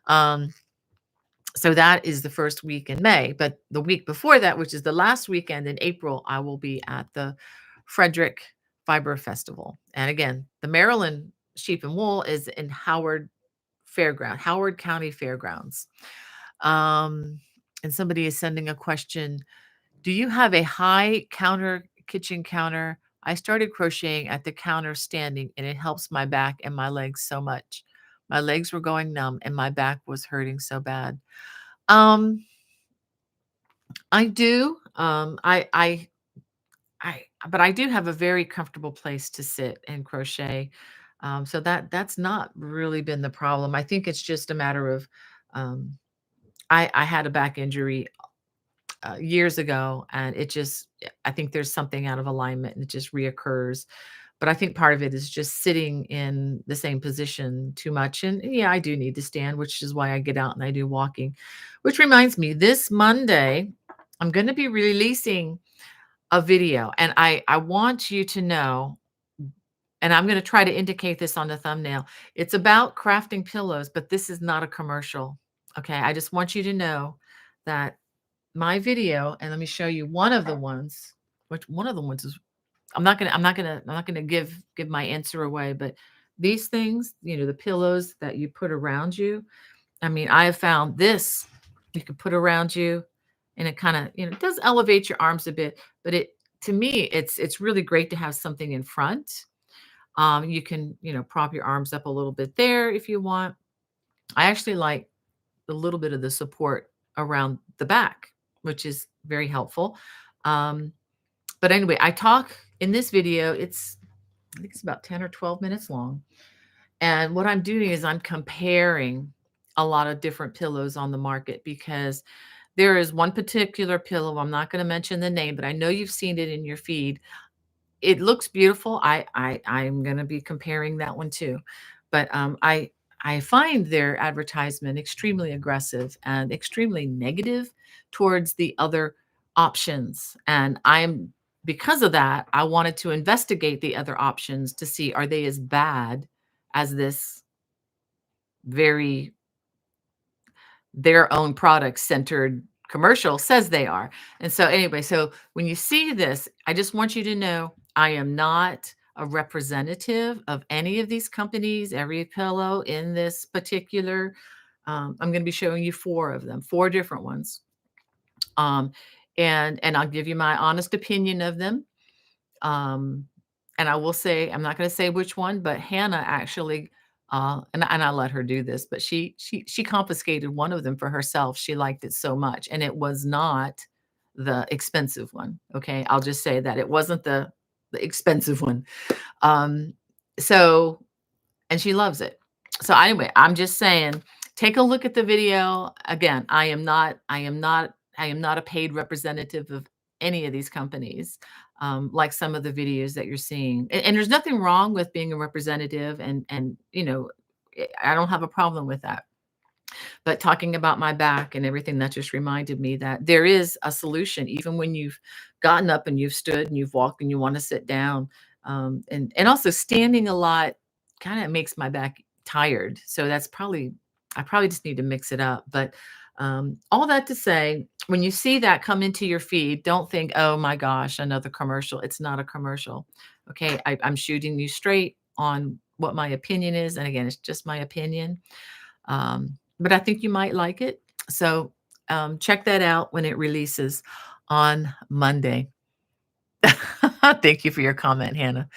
um, so that is the first week in May, but the week before that, which is the last weekend in April, I will be at the Frederick Fiber Festival. And again, the Maryland Sheep and Wool is in Howard County Fairgrounds. um, and somebody is sending a question. Do you have a high kitchen counter? I started crocheting at the counter standing, and it helps my back and my legs so much. My legs were going numb and my back was hurting so bad. Um, I do. But I do have a very comfortable place to sit and crochet. So that's not really been the problem. I think it's just a matter of um, I had a back injury years ago, and I think there's something out of alignment and it just reoccurs. But I think part of it is just sitting in the same position too much. And yeah, I do need to stand, which is why I get out and I do walking. Which reminds me, this Monday, I'm going to be releasing a video, and I want you to know, and I'm going to try to indicate this on the thumbnail. It's about crafting pillows, but this is not a commercial. Okay, I just want you to know that my video, and let me show you one of the ones. Which one of the ones is I'm not gonna give my answer away, but these things, the pillows that you put around you. I mean, I have found this you can put around you, and it kind of, it does elevate your arms a bit, but to me, it's really great to have something in front. You can, prop your arms up a little bit there if you want. I actually like a little bit of the support around the back, which is very helpful. Um, but anyway, I talk in this video, I think it's about 10 or 12 minutes long. And what I'm doing is I'm comparing a lot of different pillows on the market because there is one particular pillow. I'm not going to mention the name, but I know you've seen it in your feed. It looks beautiful. I'm gonna be comparing that one too. But, I find their advertisement extremely aggressive and extremely negative towards the other options, and I'm because of that, I wanted to investigate the other options to see, are they as bad as this very their own product centered commercial says they are. And so anyway, so when you see this, I just want you to know I am not a representative of any of these companies, every pillow in this particular. I'm going to be showing you four of them, four different ones. Um, and I'll give you my honest opinion of them. Um, and I will say, I'm not gonna say which one, but Hannah actually, and I let her do this, but she confiscated one of them for herself. She liked it so much, and it was not the expensive one. Okay, I'll just say that it wasn't the expensive one. Um, so and she loves it. So anyway, I'm just saying, take a look at the video. Again, I am not a paid representative of any of these companies, like some of the videos that you're seeing. And there's nothing wrong with being a representative, and I don't have a problem with that. But talking about my back and everything, that just reminded me that there is a solution, even when you've gotten up and you've stood and you've walked and you want to sit down. And also standing a lot kind of makes my back tired. So that's probably I probably just need to mix it up. But all that to say, when you see that come into your feed, don't think, oh my gosh, another commercial. It's not a commercial. Okay. I'm shooting you straight on what my opinion is. And again, it's just my opinion. But I think you might like it. So check that out when it releases on Monday. Thank you for your comment, Hannah.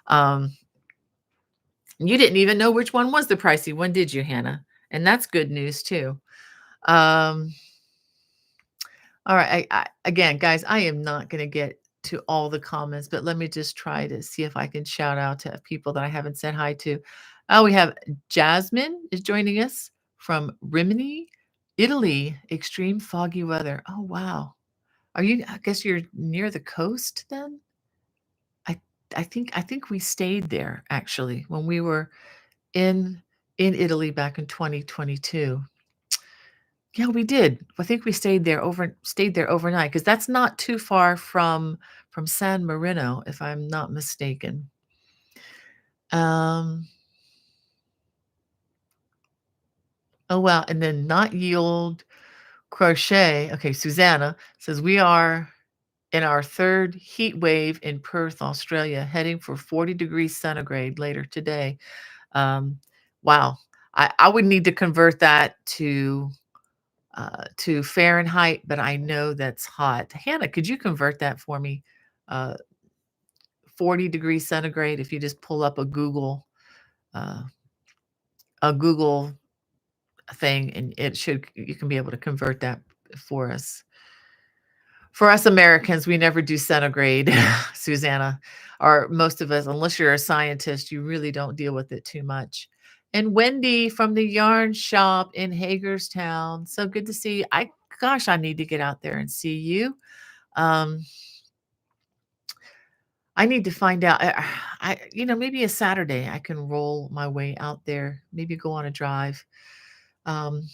Um, you didn't even know which one was the pricey one, did you, Hannah? And that's good news too. Um, all right. Again, guys, I am not going to get to all the comments, but let me just try to see if I can shout out to people that I haven't said hi to. Oh, we have Jasmine is joining us from Rimini, Italy. Extreme foggy weather. Oh, wow. I guess you're near the coast then? I I think we stayed there actually when we were in in Italy back in 2022. Yeah, we did. I think we stayed there overnight because that's not too far from San Marino, if I'm not mistaken. Um, oh, wow, and then Not Yield Crochet. Okay, Susanna says, "We are in our 3rd heat wave in Perth, Australia, heading for 40 degrees centigrade later today." Um, wow. I would need to convert that to Fahrenheit, but I know that's hot. Hannah, could you convert that for me? Uh, 40 degrees centigrade, if you just pull up uh, a Google thing, and you can be able to convert that for us. For us Americans, we never do centigrade, Susanna, or most of us, unless you're a scientist, you really don't deal with it too much. And Wendy from the yarn shop in Hagerstown. So good to see you. Gosh, I need to get out there and see you. Um, I need to find out. Maybe a Saturday I can roll my way out there. Maybe go on a drive. Um,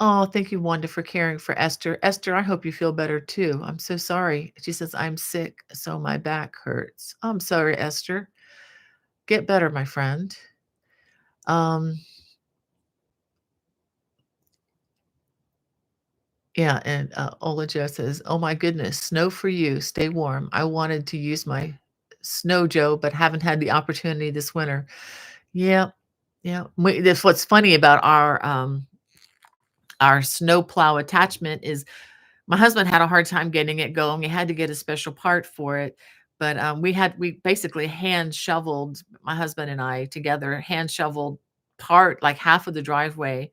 oh, thank you, Wanda, for caring for Esther. Esther, I hope you feel better too. I'm so sorry. She says I'm sick, so my back hurts. I'm sorry, Esther. Get better, my friend. Um, yeah, and Ola Jo says, "Oh my goodness, snow for you. Stay warm. I wanted to use my snow Joe, but haven't had the opportunity this winter." Yeah, yeah. That's what's funny about our snow plow attachment is my husband had a hard time getting it going. He had to get a special part for it. But we basically hand shoveled, my husband and I together hand shoveled part, like half of the driveway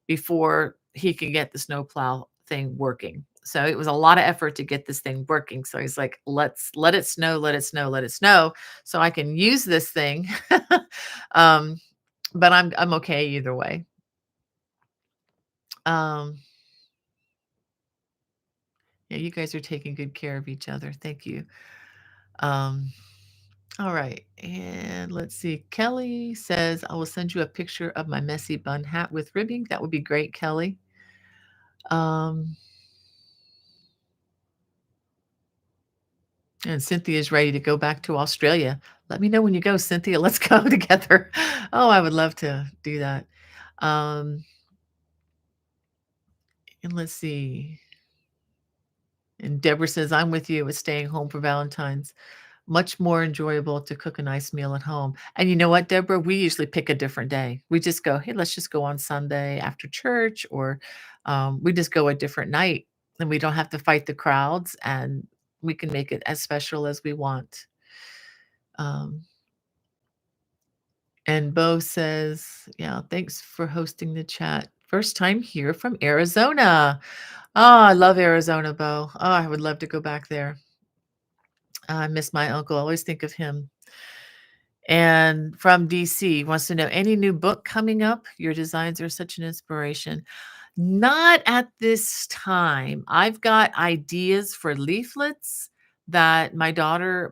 before he could get the snowplow thing working. So it was a lot of effort to get this thing working. So he's like, let's let it snow, let it snow, let it snow, so I can use this thing. um, but I'm okay either way. Um, yeah, you guys are taking good care of each other. Thank you. Um, all right. And let's see. Kelly says, I will send you a picture of my messy bun hat with ribbing. That would be great, Kelly. Um, and Cynthia is ready to go back to Australia. Let me know when you go, Cynthia. Let's go together. Oh, I would love to do that. Um, and let's see. And Deborah says, I'm with you with staying home for Valentine's. Much more enjoyable to cook a nice meal at home. And you know what, Deborah? We usually pick a different day. We just go, hey, let's just go on Sunday after church, or we just go a different night, and we don't have to fight the crowds, and we can make it as special as we want. Um, and Bo says, yeah, thanks for hosting the chat. First time here from Arizona. Oh, I love Arizona, Bo. Oh, I would love to go back there. I miss my uncle. I always think of him. And from DC wants to know, any new book coming up? Your designs are such an inspiration. Not at this time. I've got ideas for leaflets that my daughter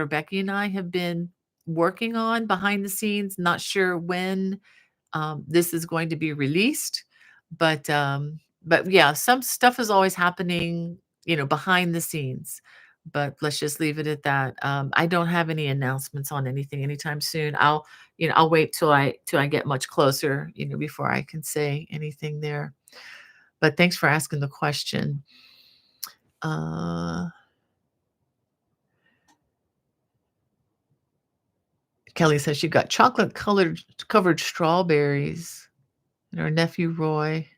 Becky and I have been working on behind the scenes. Not sure when this is going to be released, but yeah, some stuff is always happening, behind the scenes. But let's just leave it at that. I don't have any announcements on anything anytime soon. I'll wait till I get much closer, before I can say anything there. But thanks for asking the question. Uh, Kelly says she got chocolate colored covered strawberries, and her nephew Roy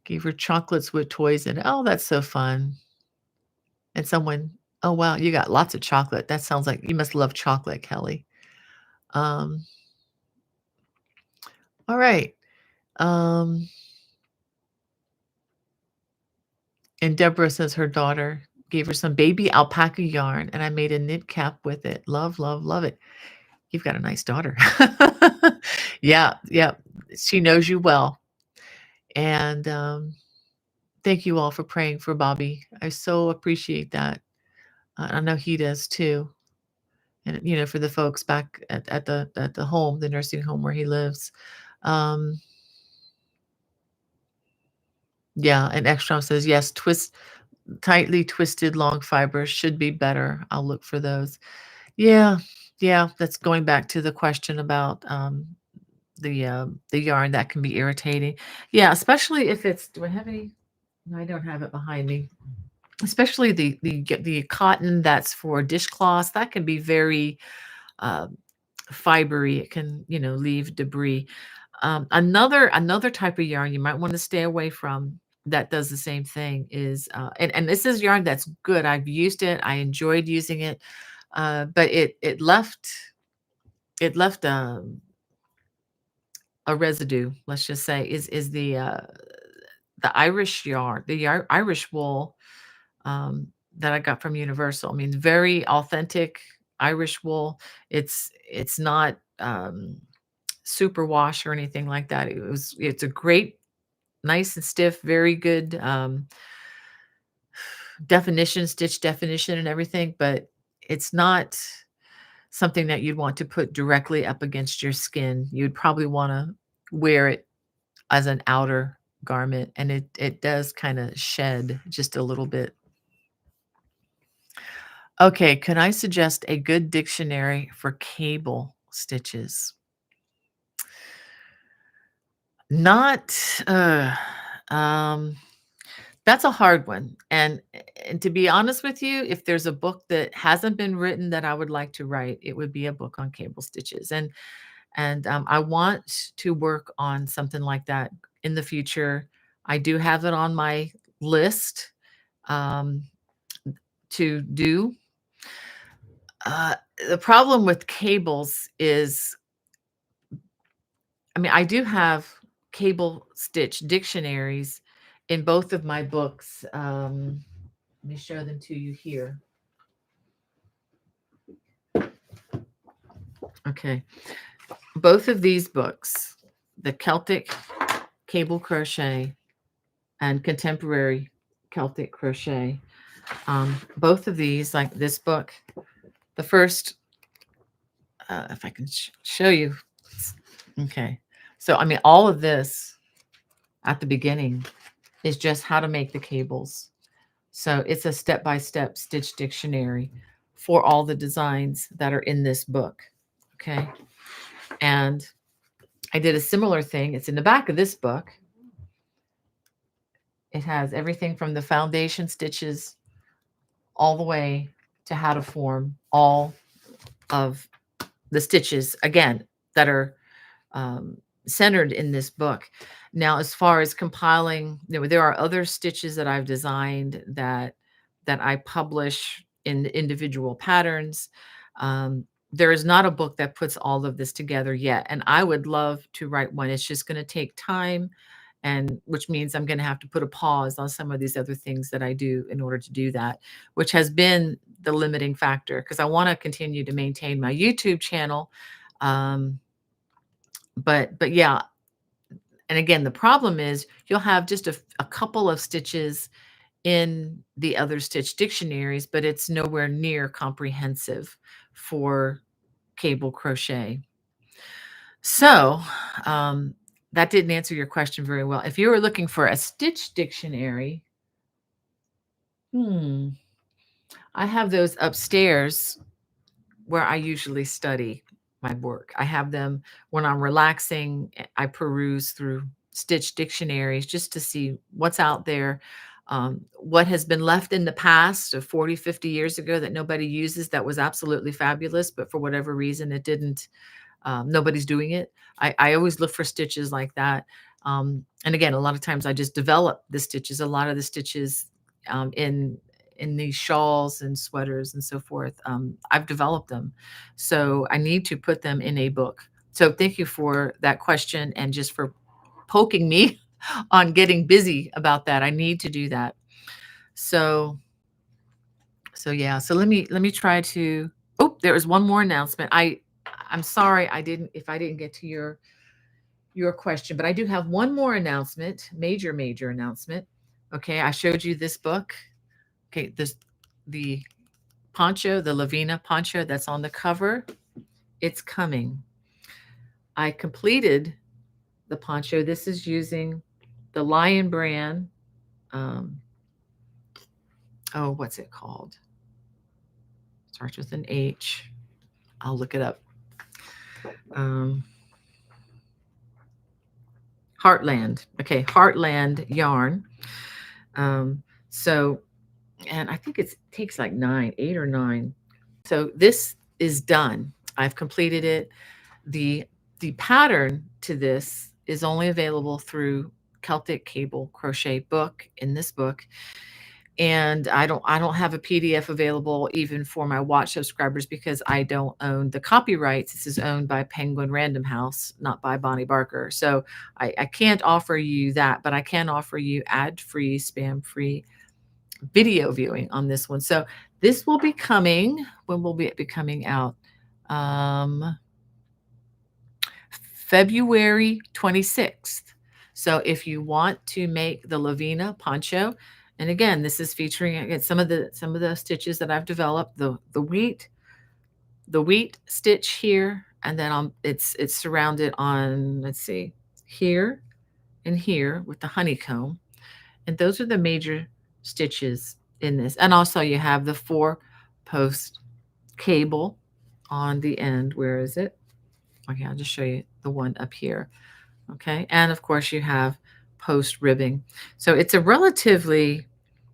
gave her chocolates with toys in it. Oh, that's so fun. And someone, oh wow, you got lots of chocolate. That sounds like you must love chocolate, Kelly. Um, all right. Um, and Deborah says her daughter gave her some baby alpaca yarn, and I made a knit cap with it. Love, love, love it. You've got a nice daughter. Yeah, yeah. She knows you well. And thank you all for praying for Bobby. I so appreciate that. I know he does too. And for the folks back at the home, the nursing home where he lives. Um, yeah, and Ekstrom says yes, tightly twisted long fibers should be better. I'll look for those. Yeah, yeah, that's going back to the question about the yarn that can be irritating. Yeah, especially if it's. Do I have any? No, I don't have it behind me. Especially the cotton that's for dishcloths, that can be very uh, fibery. It can, leave debris. Another type of yarn you might want to stay away from that does the same thing is, and this is yarn that's good. I've used it. I enjoyed using it, but it left a residue. Let's just say is the Irish yarn, Irish wool that I got from Universal. I mean, very authentic Irish wool. It's not super wash or anything like that. It's a great, nice and stiff, very good definition, stitch definition and everything, but it's not something that you'd want to put directly up against your skin. You'd probably want to wear it as an outer garment, and it does kind of shed just a little bit. Okay, can I suggest a good dictionary for cable stitches? Not, um, that's a hard one. And to be honest with you, if there's a book that hasn't been written that I would like to write, it would be a book on cable stitches. And I want to work on something like that in the future. I do have it on my list um, to do. Uh, the problem with cables is, I mean, I do have cable stitch dictionaries in both of my books. Let me show them to you here. Okay. Both of these books, the Celtic Cable Crochet and Contemporary Celtic Crochet, both of these, like this book, the first, if I can show you. Okay. So, I mean, all of this at the beginning is just how to make the cables. So it's a step-by-step stitch dictionary for all the designs that are in this book. Okay. And I did a similar thing. It's in the back of this book. It has everything from the foundation stitches all the way to how to form all of the stitches, again, that are centered in this book. Now, as far as compiling, there are other stitches that I've designed that I publish in individual patterns. There is not a book that puts all of this together yet, and I would love to write one. It's just going to take time, and which means I'm going to have to put a pause on some of these other things that I do in order to do that, which has been the limiting factor because I want to continue to maintain my YouTube channel. Um, but yeah, and again, the problem is you'll have just a couple of stitches in the other stitch dictionaries, but it's nowhere near comprehensive for cable crochet. So, that didn't answer your question very well. If you were looking for a stitch dictionary, hmm, I have those upstairs where I usually study my work. I have them when I'm relaxing. I peruse through stitch dictionaries just to see what's out there, what has been left in the past of 40, 50 years ago that nobody uses that was absolutely fabulous, but for whatever reason it didn't. Nobody's doing it. I always look for stitches like that. And again, a lot of times I just develop the stitches. A lot of the stitches in these shawls and sweaters and so forth, I've developed them. So I need to put them in a book. So thank you for that question and just for poking me on getting busy about that. I need to do that. So yeah. So let me try to. Oh, there was one more announcement. I'm sorry I didn't if I didn't get to your question, but I do have one more announcement, major announcement. Okay, I showed you this book. Okay, the poncho, the Lavina poncho that's on the cover. It's coming. I completed the poncho. This is using the Lion brand. Um, oh, what's it called? Starts with an H. I'll look it up. Um, Heartland. Okay, Heartland yarn. So, and I think it takes like 8 or 9. So this is done. I've completed it. The pattern to this is only available through Celtic Cable Crochet book in this book. And I don't have a PDF available even for my watch subscribers because I don't own the copyrights. This is owned by Penguin Random House, not by Bonnie Barker. So I can't offer you that, but I can offer you ad-free, spam-free video viewing on this one. So this will be coming. When will it be coming out? February 26th. So if you want to make the Lavina poncho, and again, this is featuring again some of the stitches that I've developed, the wheat stitch here, and then it's surrounded on, let's see, here and here with the honeycomb. And those are the major stitches in this. And also you have the 4-post cable on the end. Where is it? Okay, I'll just show you the one up here. Okay, and of course you have post ribbing. So it's a relatively,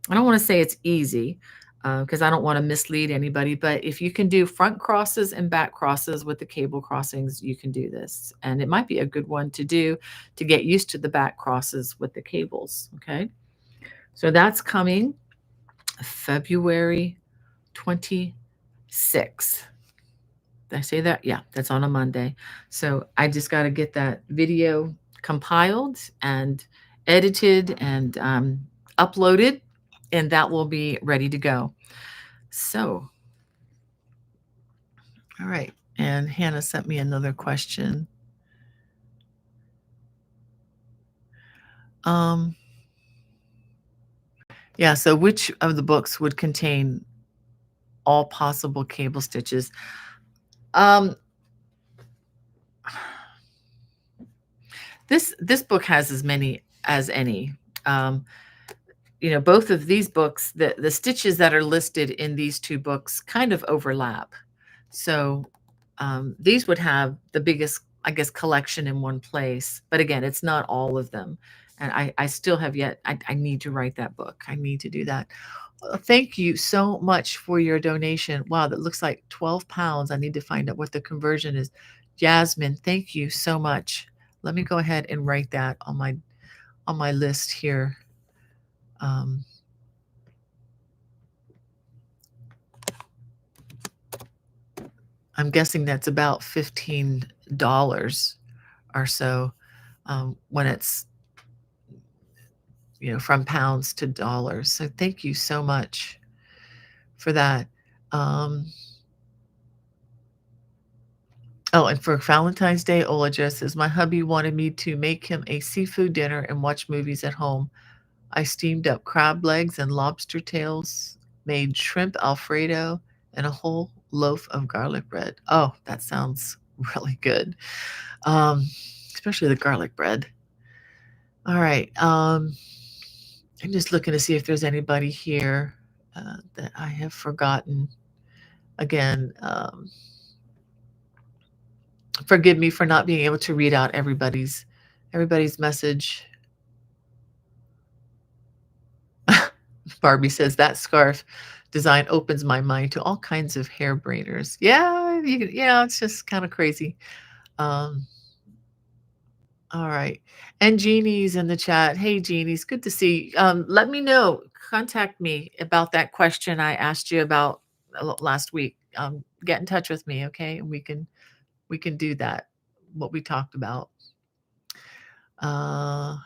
I don't want to say it's easy because I don't want to mislead anybody, but if you can do front crosses and back crosses with the cable crossings, you can do this. And it might be a good one to do to get used to the back crosses with the cables. Okay, so that's coming February 26th. 6th. Did I say that? Yeah, that's on a Monday. So I just got to get that video compiled and edited and uploaded, and that will be ready to go. So, all right. And Hannah sent me another question. Yeah, so which of the books would contain all possible cable stitches? Um, this book has as many as any. Um, both of these books, the stitches that are listed in these two books kind of overlap. So these would have the biggest, I guess, collection in one place. But again, it's not all of them. And I still have yet, I need to write that book. I need to do that. Thank you so much for your donation. Wow, that looks like 12 pounds. I need to find out what the conversion is. Jasmine, thank you so much. Let me go ahead and write that on my list here. I'm guessing that's about $15 or so when it's from pounds to dollars. So thank you so much for that. Oh, and for Valentine's Day, Ola just says, my hubby wanted me to make him a seafood dinner and watch movies at home. I steamed up crab legs and lobster tails, made shrimp Alfredo, and a whole loaf of garlic bread. Oh, that sounds really good. Especially the garlic bread. All right. I'm just looking to see if there's anybody here that I have forgotten. Again, forgive me for not being able to read out everybody's message. Barbie says that scarf design opens my mind to all kinds of hair braiders. Yeah, it's just kind of crazy. All right. And Jeannie's in the chat. Hey, Jeannie's good to see you. Let me know. Contact me about that question I asked you about last week. Get in touch with me, okay? And we can do that. What we talked about. All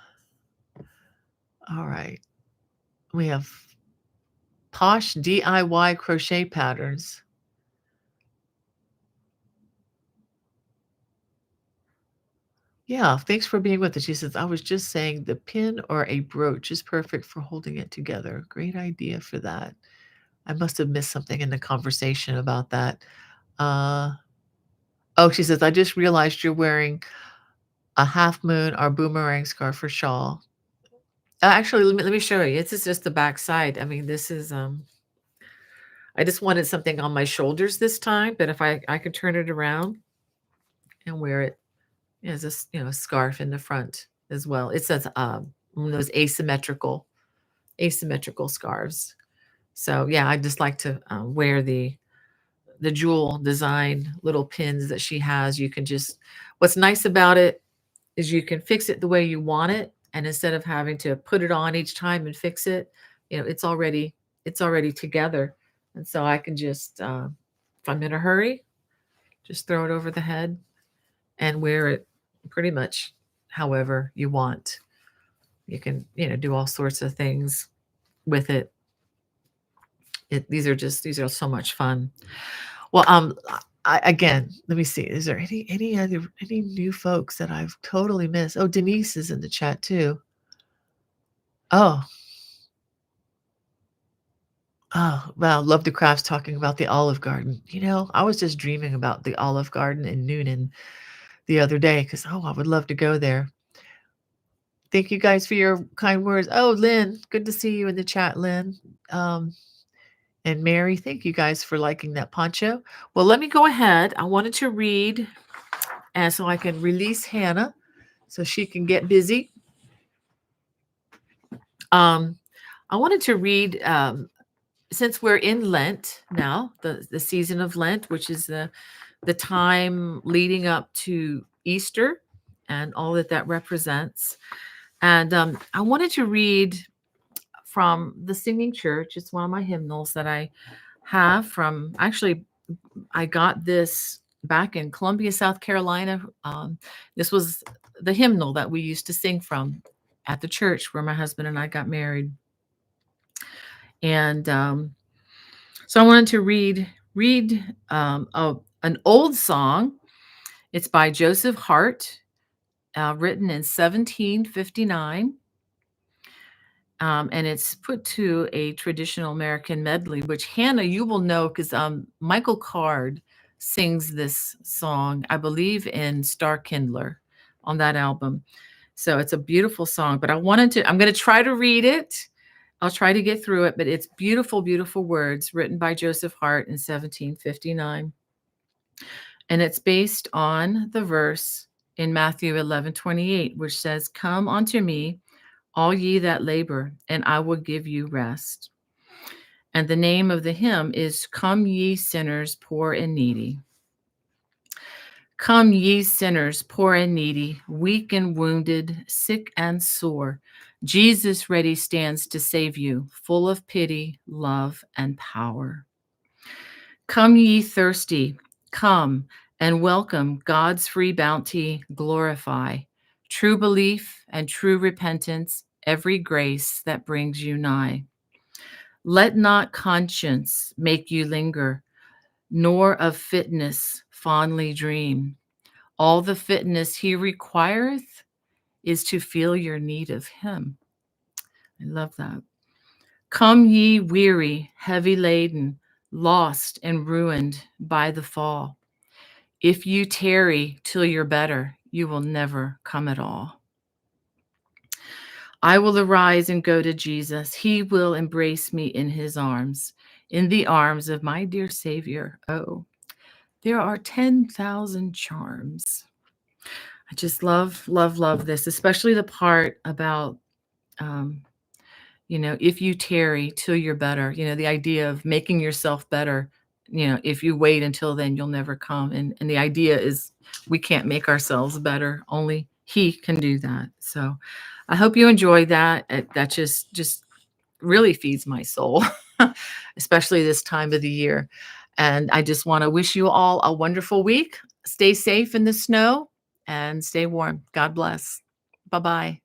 right. We have Posh DIY crochet patterns. Yeah, thanks for being with us. She says, I was just saying the pin or a brooch is perfect for holding it together. Great idea for that. I must have missed something in the conversation about that. Oh, she says, I just realized you're wearing a half moon or boomerang scarf or shawl. Actually, let me show you. This is just the back side. I mean, this is I just wanted something on my shoulders this time, but if I could turn it around and wear it as a scarf in the front as well. It says one of those asymmetrical scarves. So yeah, I just like to wear the jewel design little pins that she has. You can just, what's nice about it is you can fix it the way you want it, and instead of having to put it on each time and fix it, it's already together, and so I can just if I'm in a hurry, just throw it over the head and wear it pretty much however you want. You can do all sorts of things with it. These are so much fun. Well, again, let me see. Is there any new folks that I've totally missed? Oh, Denise is in the chat too. Oh, wow. Love the crafts talking about the Olive Garden. I was just dreaming about the Olive Garden in Noonan the other day because I would love to go there. Thank you guys for your kind words. Oh, Lynn, good to see you in the chat, Lynn. And Mary, thank you guys for liking that poncho. Well, let me go ahead. I wanted to read, and so I can release Hannah so she can get busy. I wanted to read, since we're in Lent now, the season of Lent, which is the time leading up to Easter and all that represents. And I wanted to read from the Singing Church. It's one of my hymnals that I have from actually I got this back in Columbia, South Carolina. This was the hymnal that we used to sing from at the church where my husband and I got married. And so I wanted to read an old song. It's by Joseph Hart, written in 1759. And it's put to a traditional American medley, which Hannah, you will know because Michael Card sings this song, I believe, in Star Kindler on that album. So it's a beautiful song, but I'm going to try to read it. I'll try to get through it, but it's beautiful, beautiful words written by Joseph Hart in 1759. And it's based on the verse in Matthew 11:28, which says, "Come unto me, all ye that labor, and I will give you rest." And the name of the hymn is "Come Ye Sinners, Poor and Needy." Come ye sinners, poor and needy, weak and wounded, sick and sore. Jesus ready stands to save you, full of pity, love, and power. Come ye thirsty, come and welcome God's free bounty, glorify. True belief and true repentance, every grace that brings you nigh. Let not conscience make you linger, nor of fitness fondly dream. All the fitness he requireth is to feel your need of him. I love that. Come ye weary, heavy laden, lost and ruined by the fall. If you tarry till you're better, you will never come at all. I will arise and go to Jesus. He will embrace me in his arms, in the arms of my dear Savior. Oh, there are 10,000 charms. I just love, love, love this, especially the part about, um, if you tarry till you're better, the idea of making yourself better. If you wait until then, you'll never come. And the idea is we can't make ourselves better. Only he can do that. So I hope you enjoy that. That just really feeds my soul, especially this time of the year. And I just want to wish you all a wonderful week. Stay safe in the snow and stay warm. God bless. Bye-bye.